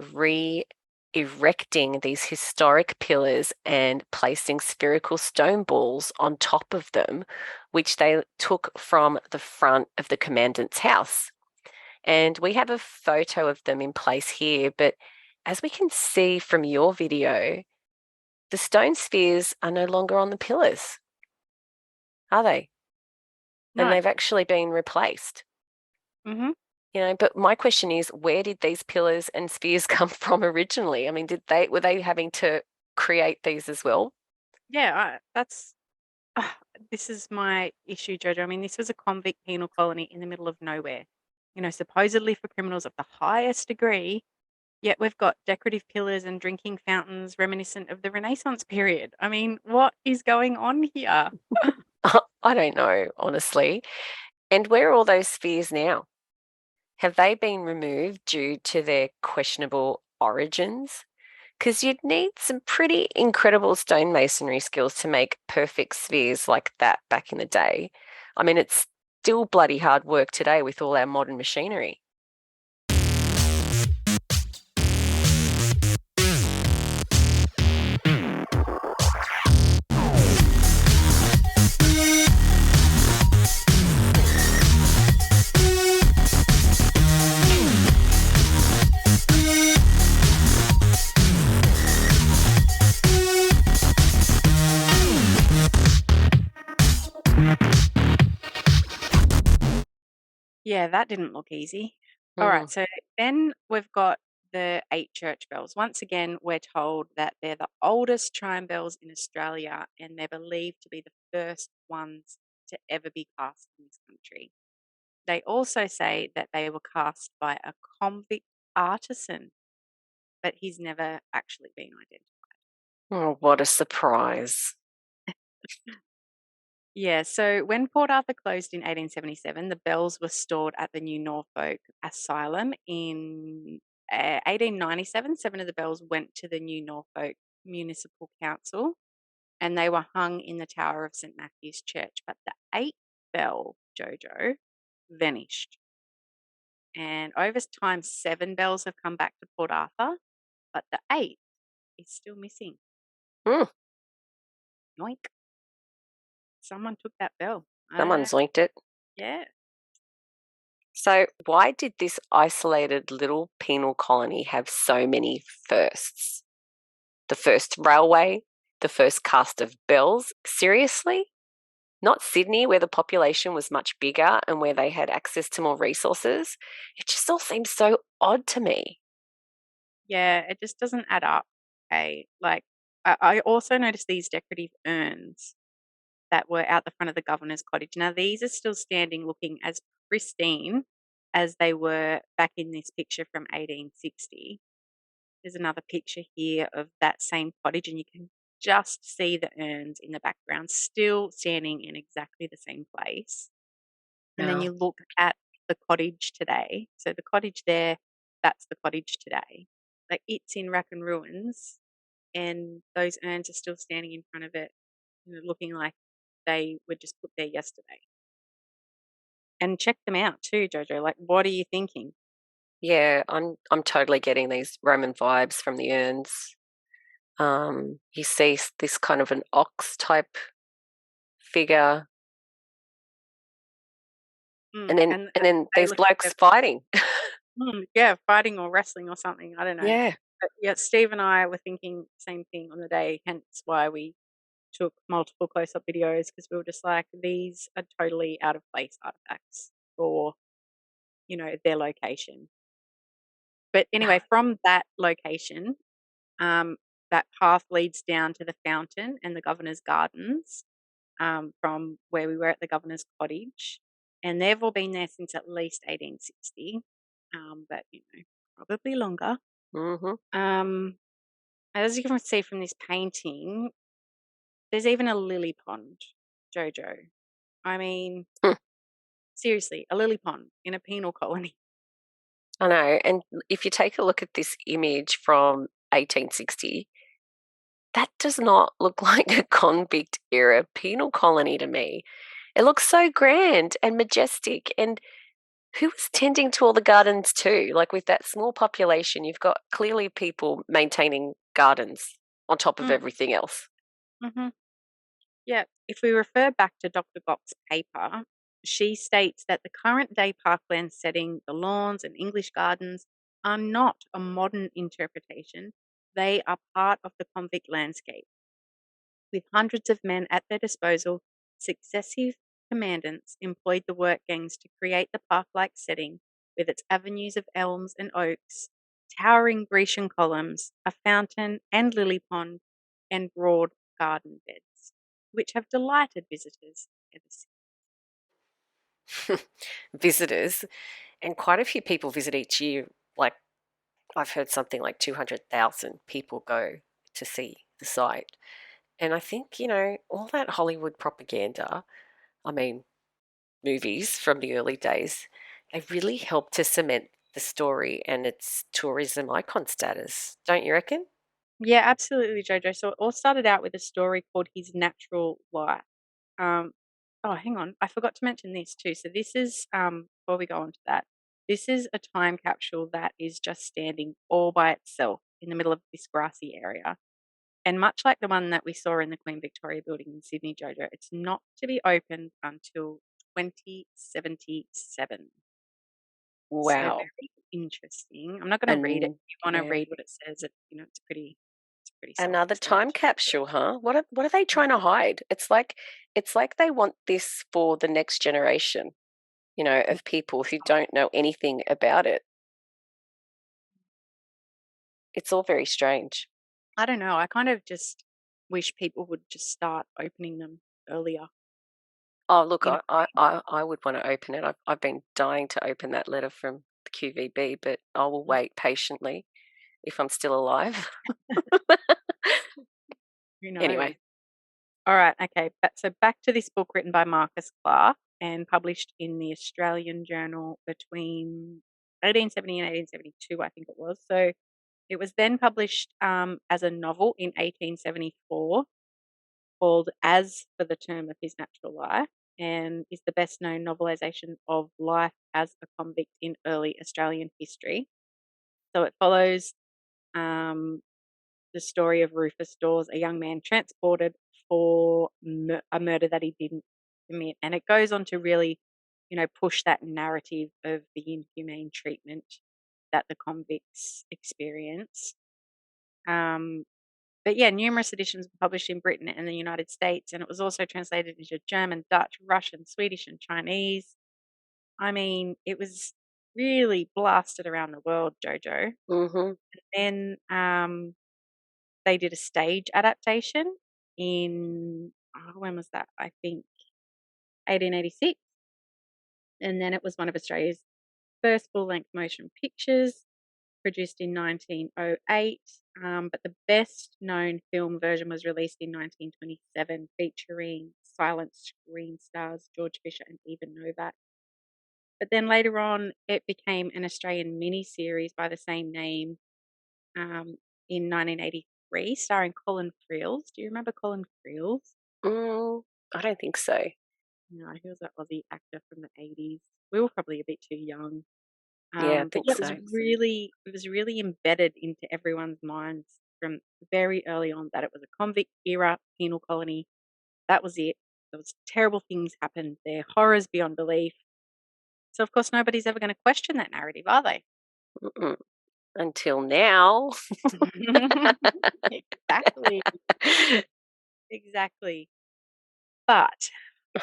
erecting these historic pillars and placing spherical stone balls on top of them, which they took from the front of the commandant's house. And we have a photo of them in place here, but as we can see from your video, the stone spheres are no longer on the pillars, are they? And No. they've actually been replaced. Mhm. But my question is, where did these pillars and spheres come from originally? I mean, were they having to create these as well? Yeah, that's ah, this is my issue, Jojo. I mean, this was a convict penal colony in the middle of nowhere. Supposedly for criminals of the highest degree, Yet we've got decorative pillars and drinking fountains reminiscent of the Renaissance period. I mean, what is going on here? I don't know, honestly. And where are all those spheres now? Have they been removed due to their questionable origins? Because you'd need some pretty incredible stonemasonry skills to make perfect spheres like that back in the day. I mean, it's still bloody hard work today with all our modern machinery. Yeah, that didn't look easy. All Mm. right, so then we've got the 8 church bells. Once again, we're told that they're the oldest chime bells in Australia and they're believed to be the first ones to ever be cast in this country. They also say that they were cast by a convict artisan, but he's never actually been identified. Oh, what a surprise. Yeah, so when Port Arthur closed in 1877, the bells were stored at the New Norfolk Asylum. In 1897, 7 of the bells went to the New Norfolk Municipal Council and they were hung in the tower of St Matthew's Church. But the 8th bell, Jojo, vanished. And over time, 7 bells have come back to Port Arthur, but the 8th is still missing. Mm, Yoink. Someone took that bell. someone's linked it. Yeah. So, why did this isolated little penal colony have so many firsts? The first railway, the first cast of bells. Seriously? Not Sydney, where the population was much bigger and where they had access to more resources? It just all seems so odd to me. Yeah, it just doesn't add up. Okay. Like, I also noticed these decorative urns that were out the front of the governor's cottage. Now, these are still standing looking as pristine as they were back in this picture from 1860. There's another picture here of that same cottage, and you can just see the urns in the background still standing in exactly the same place. And then Wow. you look at the cottage today. So the cottage there, that's the cottage today. Like it's in rack and ruins, and those urns are still standing in front of it, looking like they were just put there yesterday. And check them out too, Jojo. Like, what are you thinking? Yeah, I'm totally getting these Roman vibes from the urns. You see this kind of an ox type figure, and then And and then they these look like blokes fighting. yeah, fighting or wrestling or something. I don't know. Yeah. But yeah, Steve and I were thinking the same thing on the day, hence why we took multiple close up videos because we were just like, these are totally out of place artifacts for, their location. But anyway, from that location, that path leads down to the fountain and the governor's gardens from where we were at the governor's cottage. And they've all been there since at least 1860, but, probably longer. Mm-hmm. As you can see from this painting, there's even a lily pond, Jojo. I mean, Hmm. seriously, a lily pond in a penal colony. I know. And if you take a look at this image from 1860, that does not look like a convict era penal colony to me. It looks so grand and majestic. And who was tending to all the gardens too? Like with that small population, you've got clearly people maintaining gardens on top of Mm. everything else. Mm-hmm. Yeah, if we refer back to Dr. Gock's paper, she states that the current day parkland setting, the lawns and English gardens, are not a modern interpretation. They are part of the convict landscape. With hundreds of men at their disposal, successive commandants employed the work gangs to create the park-like setting with its avenues of elms and oaks, towering Grecian columns, a fountain and lily pond, and broad garden beds, which have delighted visitors ever since. Visitors, and quite a few people visit each year. Like, I've heard something like 200,000 people go to see the site. And I think, all that Hollywood propaganda, I mean, movies from the early days, they really helped to cement the story and its tourism icon status, don't you reckon? Yeah, absolutely, Jojo. So it all started out with a story called His Natural Life. Um, oh, hang on. I forgot to mention this too. So this is, before we go on to that, this is a time capsule that is just standing all by itself in the middle of this grassy area. And much like the one that we saw in the Queen Victoria building in Sydney, Jojo, it's not to be opened until 2077. So Wow. very interesting. I'm not going to read it. And If you want to yeah. read what it says, it's pretty Another time self-explanatory. capsule, huh? What are they trying to hide? It's like they want this for the next generation, of people who don't know anything about it. It's all very strange. I don't know. I kind of just wish people would just start opening them earlier. Oh, look, You know, I would want to open it. I've been dying to open that letter from the QVB, but I will wait patiently if I'm still alive. who knows? Anyway, All right. Okay. So back to this book written by Marcus Clarke and published in the Australian Journal between 1870 and 1872, I think it was. So it was then published as a novel in 1874 called As for the Term of His Natural Life and is the best known novelisation of life as a convict in early Australian history. So it follows um, the story of Rufus Dawes, a young man transported for a murder that he didn't commit. And it goes on to really, push that narrative of the inhumane treatment that the convicts experience. Um, but yeah, numerous editions were published in Britain and the United States, and it was also translated into German, Dutch, Russian, Swedish, and Chinese. I mean, it was really blasted around the world, Jojo. mm-hmm. Then they did a stage adaptation in, when was that? I think 1886. And then it was one of Australia's first full length motion pictures, produced in 1908. But the best known film version was released in 1927, featuring silent screen stars George Fisher and Eva Novak. But then later on, it became an Australian mini series by the same name um, in 1983, starring Colin Friels. Do you remember Colin Friels? I don't think so. No, he was an Aussie actor from the 80s. We were probably a bit too young. Yeah, I But think yeah, so. it was really embedded into everyone's minds from very early on that it was a convict era penal colony. That was it. There was terrible things happened there, horrors beyond belief. So of course nobody's ever going to question that narrative, are they? Mm-mm. Until now. Exactly. Exactly. But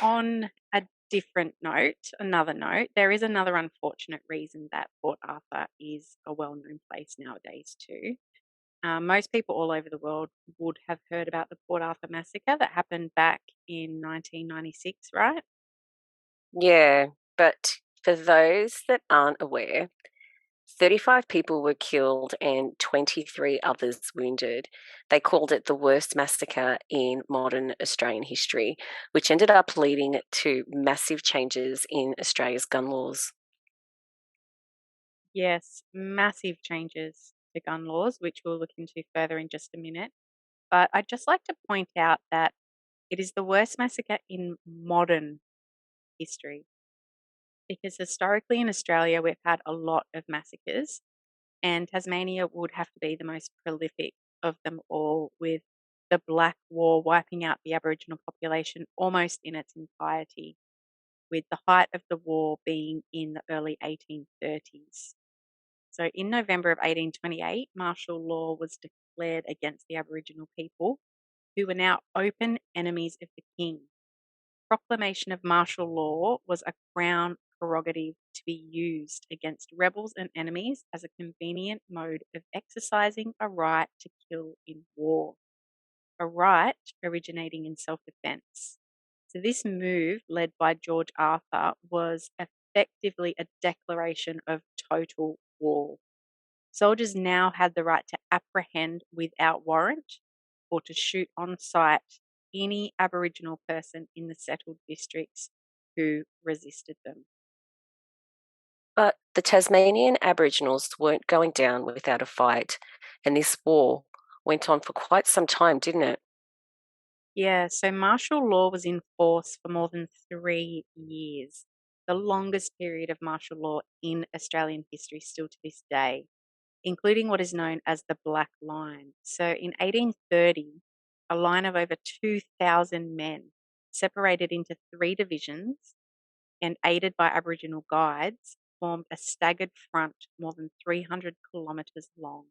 on a different note, another note, there is another unfortunate reason that Port Arthur is a well known place nowadays, too. Most people all over the world would have heard about the Port Arthur Massacre that happened back in 1996, right? Yeah, but for those that aren't aware, 35 people were killed and 23 others wounded. They called it the worst massacre in modern Australian history, which ended up leading to massive changes in Australia's gun laws. Yes, massive changes to gun laws, which we'll look into further in just a minute. But I'd just like to point out that it is the worst massacre in modern history because historically in Australia, we've had a lot of massacres, and Tasmania would have to be the most prolific of them all, with the Black War wiping out the Aboriginal population almost in its entirety, with the height of the war being in the early 1830s. So in November of 1828, martial law was declared against the Aboriginal people, who were now open enemies of the king. Proclamation of martial law was a Crown prerogative to be used against rebels and enemies as a convenient mode of exercising a right to kill in war, a right originating in self defense. So, this move, led by George Arthur, was effectively a declaration of total war. Soldiers now had the right to apprehend without warrant or to shoot on sight any Aboriginal person in the settled districts who resisted them. But the Tasmanian Aboriginals weren't going down without a fight, and this war went on for quite some time, didn't it? Yeah, so martial law was in force for more than 3 years, the longest period of martial law in Australian history still to this day, including what is known as the Black Line. So in 1830, a line of over 2,000 men separated into three divisions and aided by Aboriginal guides, formed a staggered front more than 300 kilometres long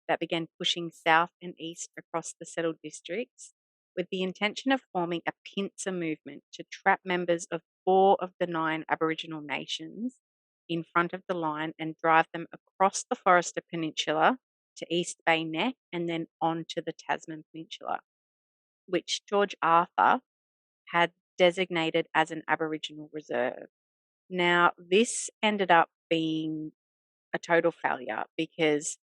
that began pushing south and east across the settled districts with the intention of forming a pincer movement to trap members of 4 of the 9 Aboriginal nations in front of the line and drive them across the Forester Peninsula to East Bay Neck and then on to the Tasman Peninsula, which George Arthur had designated as an Aboriginal reserve. Now, this ended up being a total failure because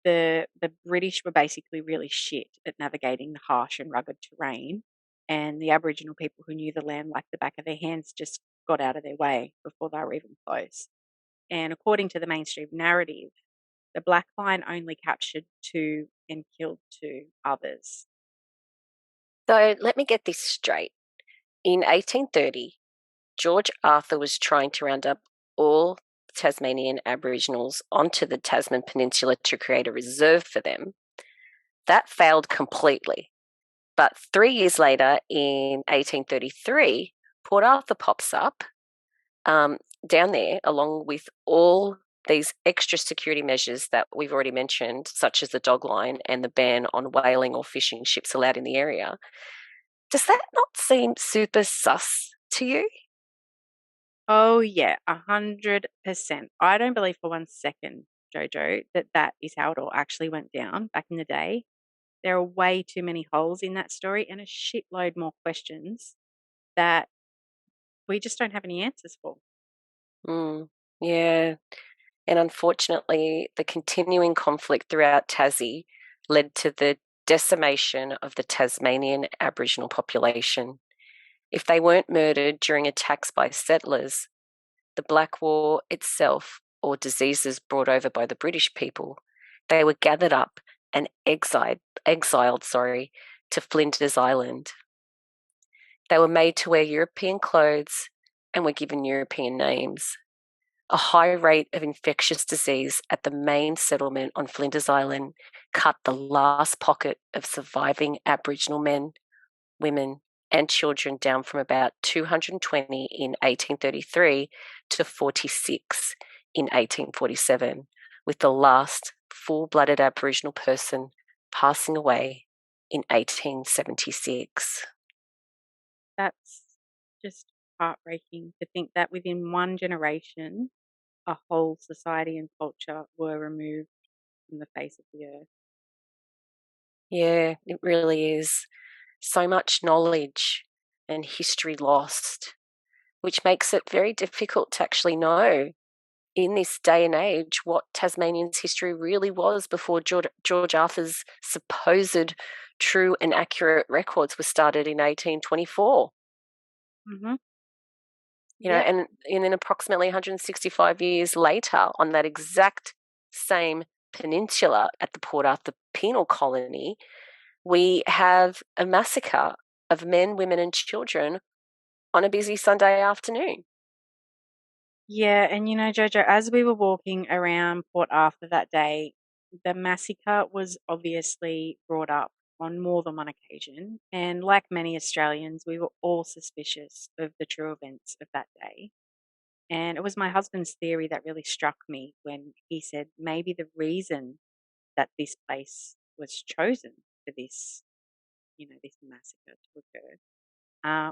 the British were basically really shit at navigating the harsh and rugged terrain, and the Aboriginal people who knew the land like the back of their hands just got out of their way before they were even close. And according to the mainstream narrative, the Black Line only captured 2 and killed 2 others. So let me get this straight. In 1830, George Arthur was trying to round up all Tasmanian Aboriginals onto the Tasman Peninsula to create a reserve for them. That failed completely. But 3 years later, in 1833, Port Arthur pops up down there, along with all these extra security measures that we've already mentioned, such as the dog line and the ban on whaling or fishing ships allowed in the area. Does that not seem super sus to you? Oh, yeah, 100%. I don't believe for 1 second, Jojo, that that is how it all actually went down back in the day. There are way too many holes in that story and a shitload more questions that we just don't have any answers for. Yeah. And unfortunately, the continuing conflict throughout Tassie led to the decimation of the Tasmanian Aboriginal population. If they weren't murdered during attacks by settlers, the Black War itself, or diseases brought over by the British people, they were gathered up and exiled to Flinders Island. They were made to wear European clothes and were given European names. A high rate of infectious disease at the main settlement on Flinders Island cut the last pocket of surviving Aboriginal men, women, and children down from about 220 in 1833 to 46 in 1847, with the last full-blooded Aboriginal person passing away in 1876. That's just heartbreaking to think that within one generation, a whole society and culture were removed from the face of the earth. Yeah, it really is. So much knowledge and history lost, which makes it very difficult to actually know in this day and age what Tasmanian's history really was before George Arthur's supposed true and accurate records were started in 1824. Mm-hmm. You know, and then approximately 165 years later, on that exact same peninsula at the Port Arthur penal colony, we have a massacre of men, women, and children on a busy Sunday afternoon. Yeah, and Jojo, as we were walking around Port Arthur that day, the massacre was obviously brought up on more than one occasion. And like many Australians, we were all suspicious of the true events of that day. And it was my husband's theory that really struck me when he said maybe the reason that this place was chosen for this massacre to occur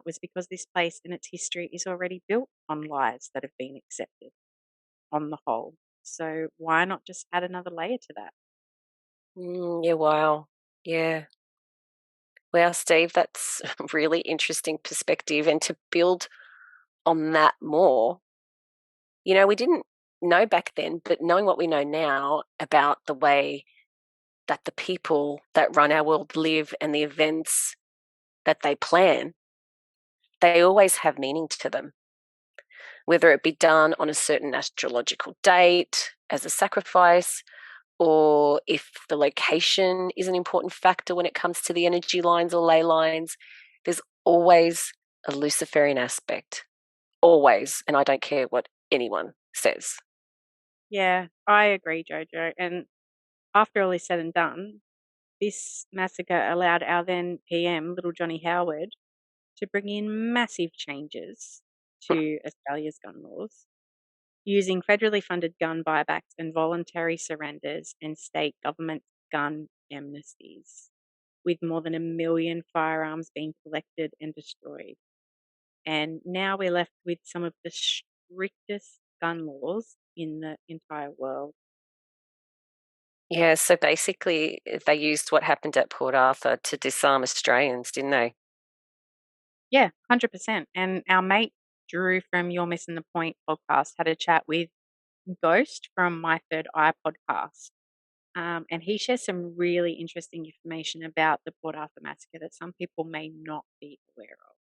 was because this place and its history is already built on lies that have been accepted on the whole. So why not just add another layer to that? Yeah, wow. Yeah. Well, Steve, that's a really interesting perspective. And to build on that more, we didn't know back then, but knowing what we know now about the way that the people that run our world live and the events that they plan, they always have meaning to them. Whether it be done on a certain astrological date as a sacrifice, or if the location is an important factor when it comes to the energy lines or ley lines, there's always a Luciferian aspect. Always. And I don't care what anyone says. Yeah, I agree, Jojo. And after all is said and done, this massacre allowed our then PM, little Johnny Howard, to bring in massive changes to Australia's gun laws, using federally funded gun buybacks and voluntary surrenders and state government gun amnesties, with more than 1 million firearms being collected and destroyed. And now we're left with some of the strictest gun laws in the entire world. Yeah, so basically they used what happened at Port Arthur to disarm Australians, didn't they? Yeah, 100%. And our mate Drew from You're Missing the Point podcast had a chat with Ghost from My Third Eye podcast. And he shares some really interesting information about the Port Arthur massacre that some people may not be aware of.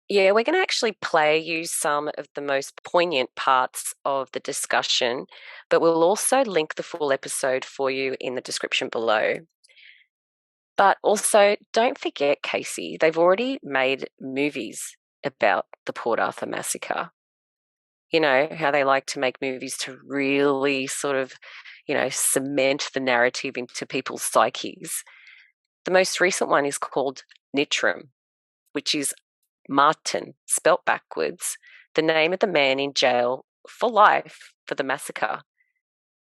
Yeah, we're going to actually play you some of the most poignant parts of the discussion, but we'll also link the full episode for you in the description below. But also, don't forget, Casey, they've already made movies about the Port Arthur massacre. You know, how they like to make movies to really sort of, cement the narrative into people's psyches. The most recent one is called Nitram, which is Martin, spelt backwards, the name of the man in jail for life for the massacre.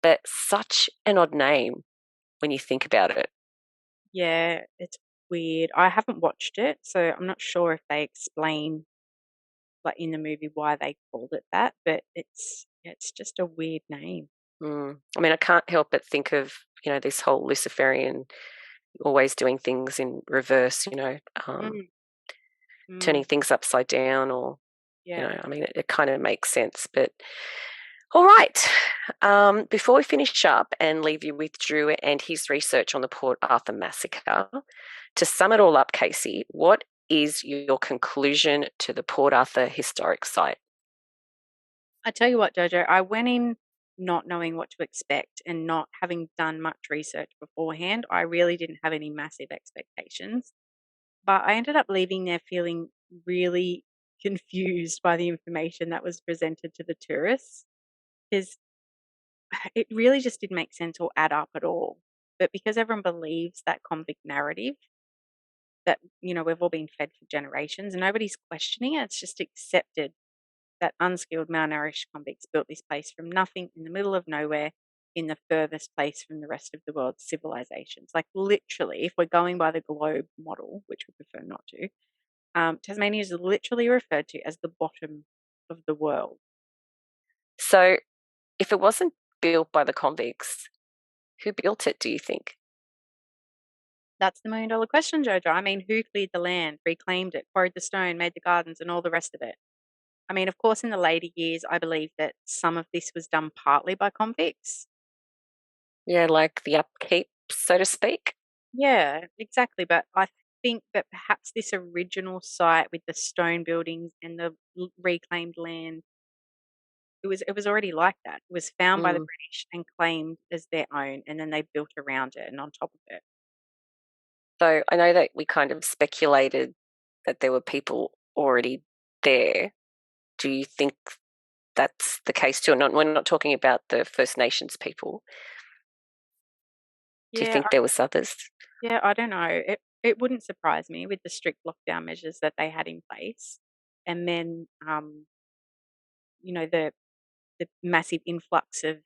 But such an odd name when you think about it. Yeah, it's weird. I haven't watched it, so I'm not sure if they explain, like in the movie, why they called it that. But it's just a weird name. I mean, I can't help but think of, this whole Luciferian always doing things in reverse, Mm, turning mm, things upside down or, yeah. I mean, it kind of makes sense. But all right, before we finish up and leave you with Drew and his research on the Port Arthur massacre, to sum it all up, Casey, what is your conclusion to the Port Arthur historic site? I tell you what, Jojo, I went in not knowing what to expect and not having done much research beforehand. I really didn't have any massive expectations, but I ended up leaving there feeling really confused by the information that was presented to the tourists because it really just didn't make sense or add up at all. But because everyone believes that convict narrative that, we've all been fed for generations and nobody's questioning it, it's just accepted that unskilled, malnourished convicts built this place from nothing in the middle of nowhere in the furthest place from the rest of the world's civilizations. Like, literally, if we're going by the globe model, which we prefer not to, Tasmania is literally referred to as the bottom of the world. So, if it wasn't built by the convicts, who built it, do you think? That's the $1 million question, Jojo. I mean, who cleared the land, reclaimed it, quarried the stone, made the gardens, and all the rest of it? I mean, of course, in the later years, I believe that some of this was done partly by convicts. Yeah, like the upkeep, so to speak. Yeah, exactly. But I think that perhaps this original site with the stone buildings and the reclaimed land, it was already like that. It was found by the Mm. British and claimed as their own, and then they built around it and on top of it. So I know that we kind of speculated that there were people already there. Do you think that's the case too? We're not talking about the First Nations people. Do you Yeah, think there was others? yeah, I don't know. It wouldn't surprise me with the strict lockdown measures that they had in place, and then the massive influx of,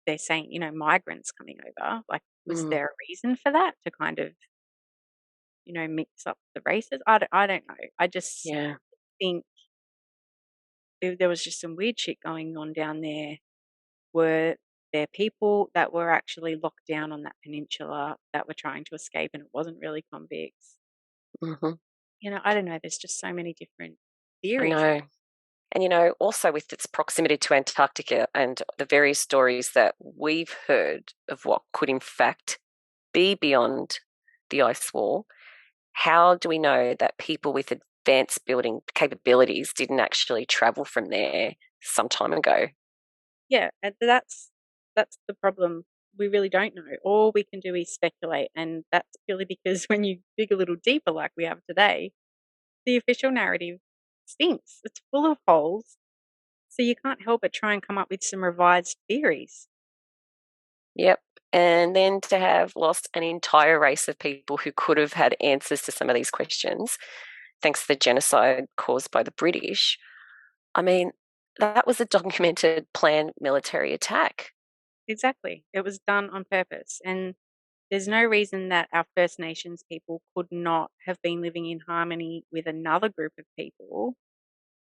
they're saying, migrants coming over. Like, was Mm. there a reason for that to kind of, mix up the races? I don't know. I just Yeah. think there was just some weird shit going on down there. Were there people that were actually locked down on that peninsula that were trying to escape and it wasn't really convicts? Hmm. I don't know. There's just so many different I theories. know. And, also with its proximity to Antarctica and the various stories that we've heard of what could in fact be beyond the ice wall, how do we know that people with advanced building capabilities didn't actually travel from there some time ago? Yeah, and that's the problem. We really don't know. All we can do is speculate, and that's purely because when you dig a little deeper like we have today, the official narrative stinks. It's full of holes. So you can't help but try and come up with some revised theories. Yep. And then to have lost an entire race of people who could have had answers to some of these questions, thanks to the genocide caused by the British. I mean, that was a documented planned military attack. Exactly. It was done on purpose. And there's no reason that our First Nations people could not have been living in harmony with another group of people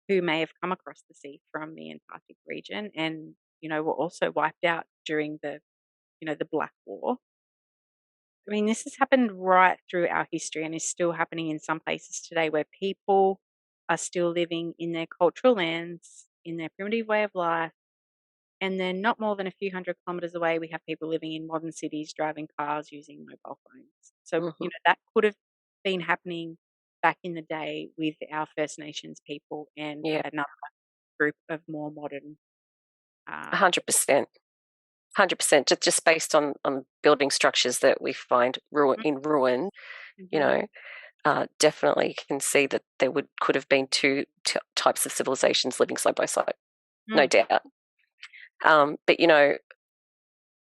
who may have come across the sea from the Antarctic region and, were also wiped out during the Black War. I mean, this has happened right through our history and is still happening in some places today where people are still living in their cultural lands, in their primitive way of life. And then not more than a few hundred kilometers away, we have people living in modern cities, driving cars, using mobile phones. So, that could have been happening back in the day with our First Nations people and another group of more modern. 100%. 100%, just based on building structures that we find in ruin, definitely can see that there could have been two types of civilizations living side by side, no doubt. But,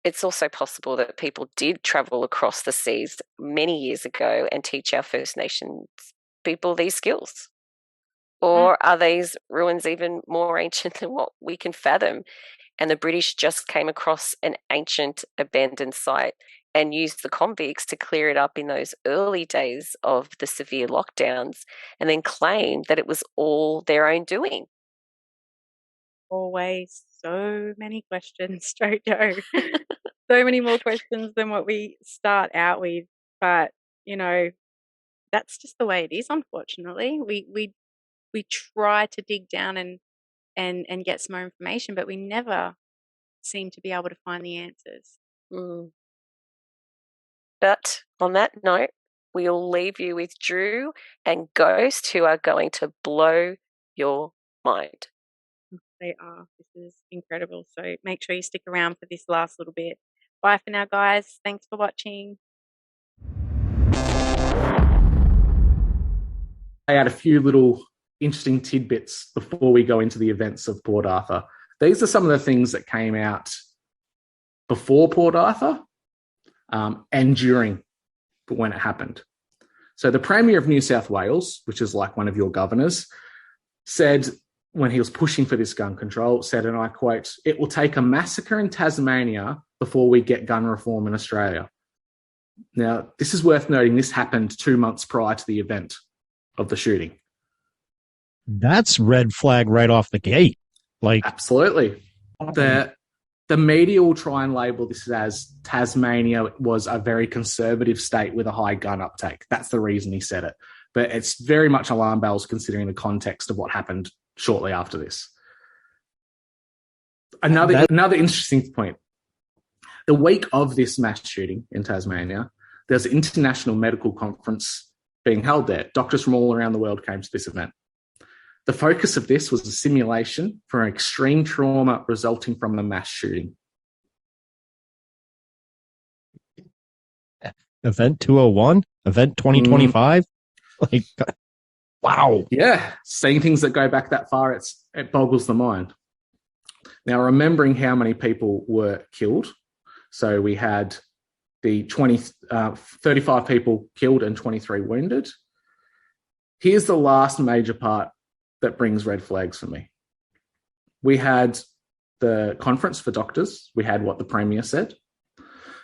it's also possible that people did travel across the seas many years ago and teach our First Nations people these skills. Or are these ruins even more ancient than what we can fathom? And the British just came across an ancient abandoned site and used the convicts to clear it up in those early days of the severe lockdowns and then claimed that it was all their own doing. Always so many questions, Jojo. So many more questions than what we start out with. But, that's just the way it is, unfortunately. We try to dig down and get some more information, but we never seem to be able to find the answers. But on that note, we'll leave you with Drew and Ghost, who are going to blow your mind. They are. This is incredible. So make sure you stick around for this last little bit. Bye for now, guys. Thanks for watching. I had a few little interesting tidbits before we go into the events of Port Arthur. These are some of the things that came out before Port Arthur and during when it happened. So the Premier of New South Wales, which is like one of your governors, said when he was pushing for this gun control, said, and I quote, "It will take a massacre in Tasmania before we get gun reform in Australia." Now, this is worth noting. This happened 2 months prior to the event of the shooting. That's red flag right off the gate. Absolutely. The media will try and label this as Tasmania was a very conservative state with a high gun uptake. That's the reason he said it. But it's very much alarm bells considering the context of what happened shortly after this. Another interesting point. The week of this mass shooting in Tasmania, there's an international medical conference being held there. Doctors from all around the world came to this event. The focus of this was a simulation for an extreme trauma resulting from the mass shooting. Event 201? Event 2025? Wow. Yeah, seeing things that go back that far, it boggles the mind. Now, remembering how many people were killed, so we had the 35 people killed and 23 wounded. Here's the last major part that brings red flags for me. We had the conference for doctors. We had what the Premier said.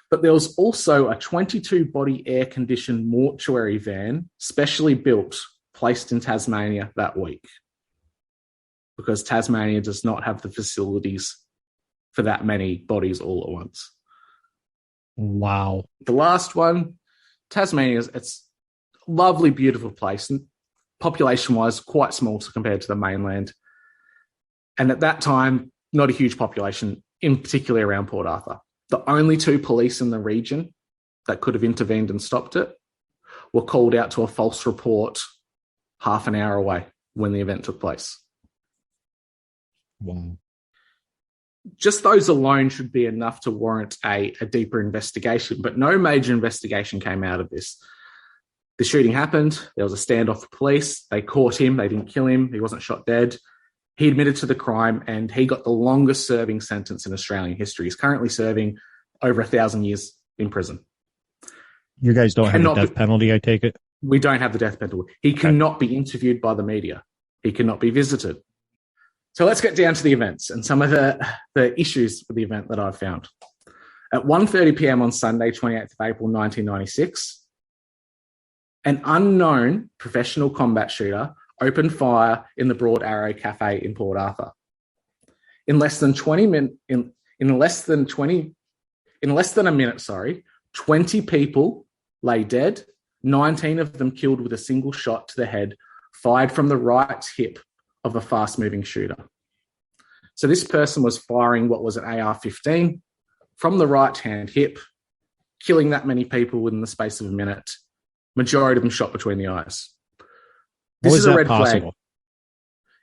But there was also a 22-body air-conditioned mortuary van, specially built, placed in Tasmania that week, because Tasmania does not have the facilities for that many bodies all at once. Wow. The last one, Tasmania, it's a lovely, beautiful place, and population-wise, quite small compared to the mainland. And at that time, not a huge population, in particular around Port Arthur. The only two police in the region that could have intervened and stopped it were called out to a false report half an hour away when the event took place. Wow. Just those alone should be enough to warrant a deeper investigation, but no major investigation came out of this. The shooting happened. There was a standoff with police. They caught him. They didn't kill him. He wasn't shot dead. He admitted to the crime, and he got the longest serving sentence in Australian history. He's currently serving over 1,000 years in prison. You guys don't have the death penalty, I take it? We don't have the death penalty. He cannot be interviewed by the media. He cannot be visited. So let's get down to the events and some of the issues with the event that I've found. At 1:30 p.m. on Sunday, 28th of April, 1996, an unknown professional combat shooter opened fire in the Broad Arrow Cafe in Port Arthur. In less than a minute, 20 people lay dead, 19 of them killed with a single shot to the head, fired from the right hip of a fast-moving shooter. So this person was firing what was an AR-15 from the right-hand hip, killing that many people within the space of a minute. Majority of them shot between the eyes. This is a red flag.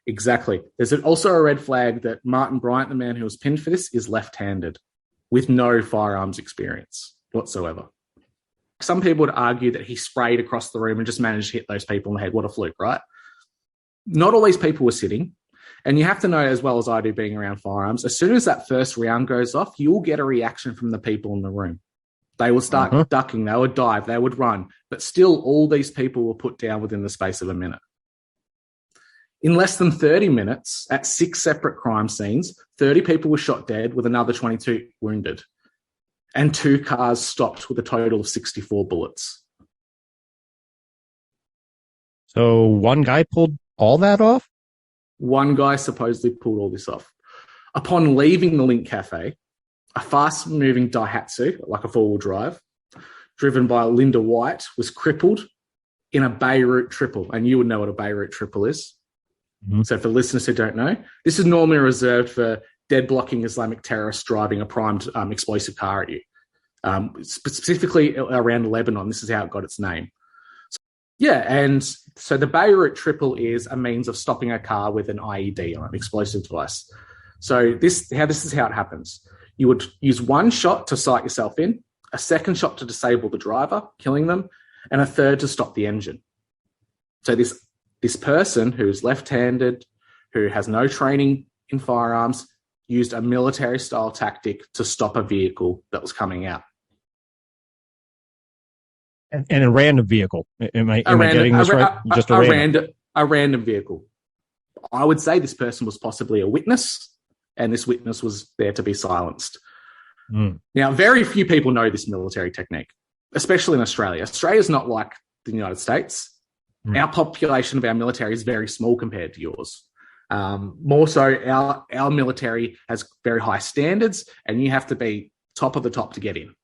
Exactly. There's also a red flag that Martin Bryant, the man who was pinned for this, is left-handed with no firearms experience whatsoever. Some people would argue that he sprayed across the room and just managed to hit those people in the head. What a fluke, right? Not all these people were sitting. And you have to know, as well as I do being around firearms, as soon as that first round goes off, you'll get a reaction from the people in the room. They will start ducking, they would dive, they would run. But still, all these people were put down within the space of a minute. In less than 30 minutes, at 6 separate crime scenes, 30 people were shot dead with another 22 wounded. And 2 cars stopped with a total of 64 bullets. So one guy pulled all that off? One guy supposedly pulled all this off. Upon leaving the Link Cafe, a fast-moving Daihatsu, like a four-wheel drive, driven by Linda White, was crippled in a Beirut triple. And you would know what a Beirut triple is. Mm-hmm. So for listeners who don't know, this is normally reserved for dead-blocking Islamic terrorists driving a primed explosive car at you. Specifically around Lebanon, this is how it got its name. And so the Beirut triple is a means of stopping a car with an IED, or an explosive device. So this is how it happens. You would use one shot to sight yourself in, a second shot to disable the driver, killing them, and a third to stop the engine. So this person who's left-handed, who has no training in firearms, used a military-style tactic to stop a vehicle that was coming out. And a random vehicle. Am I getting this right? Just a random vehicle. I would say this person was possibly a witness, and this witness was there to be silenced. Mm. Now, very few people know this military technique, especially in Australia. Australia's not like the United States. Mm. Our population of our military is very small compared to yours. More so, our military has very high standards, and you have to be top of the top to get in.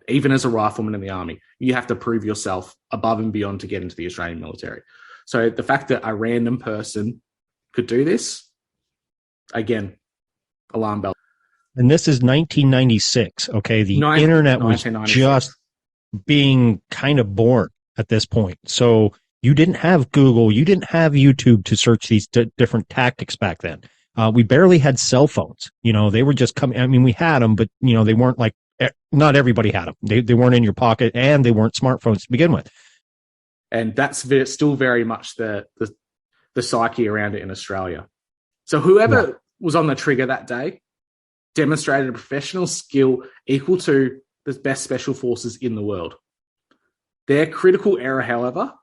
Even as a rifleman in the army, you have to prove yourself above and beyond to get into the Australian military. So the fact that a random person could do this, again, alarm bell. And this is 1996. Okay, the internet was just being kind of born at this point. So you didn't have Google, you didn't have YouTube to search these different tactics back then. We barely had cell phones. They were just coming. I mean, we had them, but they weren't like. Not everybody had them. They weren't in your pocket, and they weren't smartphones to begin with. And that's still very much the psyche around it in Australia. So whoever was on the trigger that day demonstrated a professional skill equal to the best special forces in the world. Their critical error, however,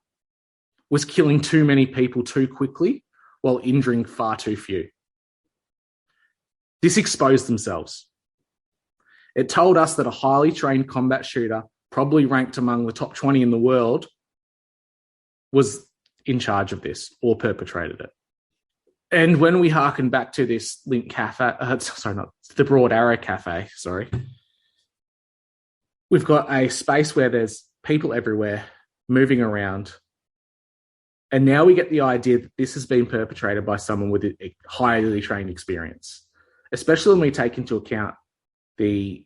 was killing too many people too quickly while injuring far too few. This exposed themselves. It told us that a highly trained combat shooter, probably ranked among the top 20 in the world, was in charge of this or perpetrated it. And when we hearken back to this Link Cafe, the Broad Arrow Cafe, we've got a space where there's people everywhere moving around. And now we get the idea that this has been perpetrated by someone with a highly trained experience, especially when we take into account the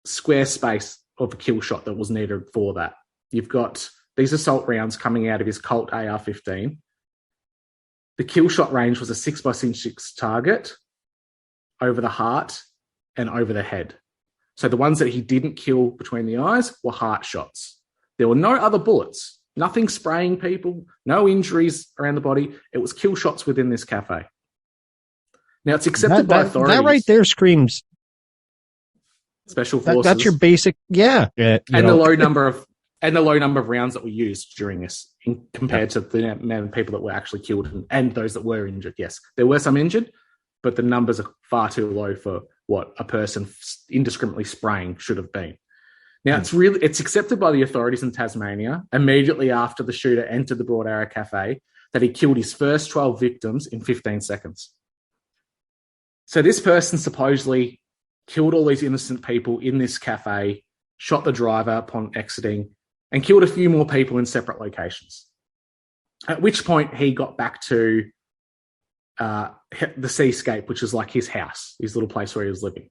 square space of a kill shot that was needed for that. You've got these assault rounds coming out of his Colt AR-15. The kill shot range was a 6x6 target over the heart and over the head. So the ones that he didn't kill between the eyes were heart shots. There were no other bullets, nothing spraying people, no injuries around the body. It was kill shots within this cafe. Now, it's accepted by authorities. That right there screams special forces. That's your basic, yeah. And the low number of rounds that were used during this compared to the amount of people that were actually killed and those that were injured. Yes, there were some injured, but the numbers are far too low for what a person indiscriminately spraying should have been. Now, it's accepted by the authorities in Tasmania immediately after the shooter entered the Broad Arrow Cafe that he killed his first 12 victims in 15 seconds. So this person supposedly killed all these innocent people in this cafe, shot the driver upon exiting, and killed a few more people in separate locations. At which point he got back to the Seascape, which is like his house, his little place where he was living.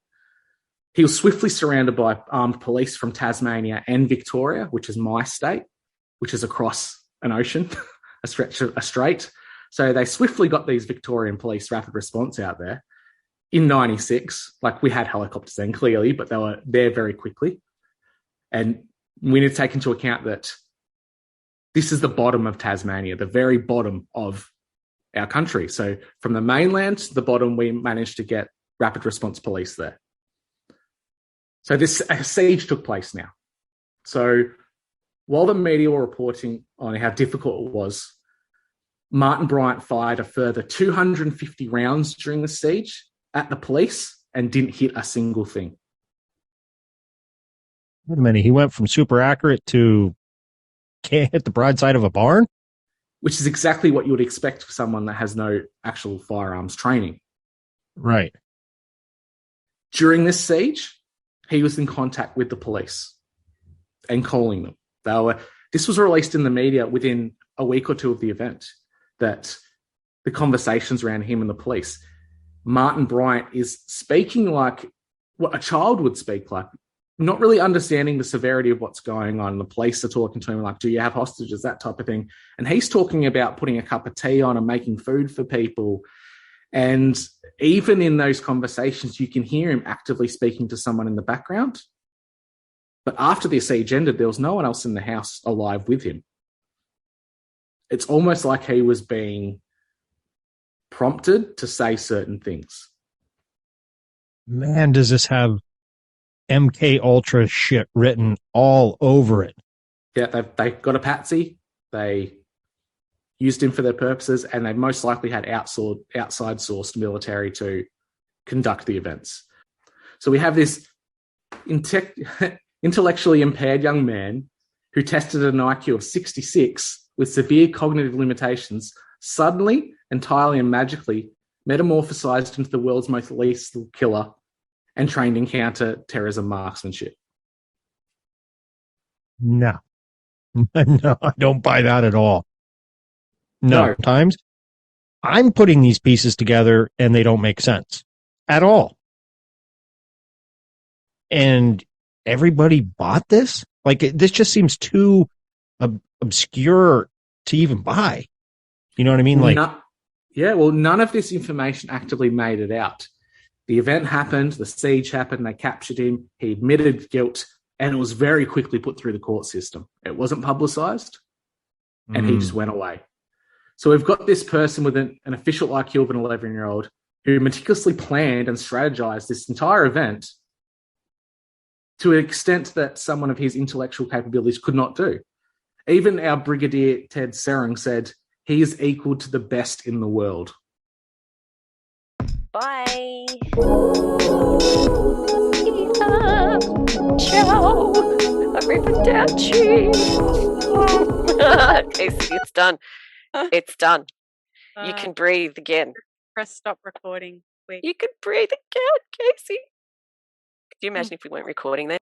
He was swiftly surrounded by armed police from Tasmania and Victoria, which is my state, which is across an ocean, a strait. So they swiftly got these Victorian police rapid response out there in 96. Like, we had helicopters then, clearly, but they were there very quickly. And we need to take into account that this is the bottom of Tasmania, the very bottom of our country. So from the mainland to the bottom, we managed to get rapid response police there. So this siege took place now. So while the media were reporting on how difficult it was, Martin Bryant fired a further 250 rounds during the siege at the police and didn't hit a single thing. Wait a minute. He went from super accurate to can't hit the broadside of a barn? Which is exactly what you would expect for someone that has no actual firearms training. Right. During this siege, he was in contact with the police and calling them. This was released in the media within a week or two of the event, that the conversations around him and the police. Martin Bryant is speaking like what a child would speak like, not really understanding the severity of what's going on. The police are talking to him like, do you have hostages, that type of thing. And he's talking about putting a cup of tea on and making food for people. And even in those conversations, you can hear him actively speaking to someone in the background. But after the siege ended, there was no one else in the house alive with him. It's almost like he was being prompted to say certain things. Man, does this have MK Ultra shit written all over it. Yeah, they got a patsy. They used him for their purposes, and they most likely had outside sourced military to conduct the events. So we have this intellectually impaired young man who tested an IQ of 66 with severe cognitive limitations, suddenly, entirely and magically metamorphosized into the world's most lethal killer and trained in counter-terrorism marksmanship. No. No, I don't buy that at all. No. Times I'm putting these pieces together and they don't make sense at all. And everybody bought this? Like, this just seems too obscure to even buy. You know what I mean? Like, none of this information actively made it out. The event happened, the siege happened, they captured him, he admitted guilt, and it was very quickly put through the court system. It wasn't publicized, and he just went away. So we've got this person with an official IQ of an 11-year-old who meticulously planned and strategized this entire event to an extent that someone of his intellectual capabilities could not do. Even our Brigadier Ted Serang said he is equal to the best in the world. Bye. Ciao. Arrivederci. Casey, it's done. It's done. You can breathe again. Press stop recording. Quick. You can breathe again, Casey. Could you imagine if we weren't recording then?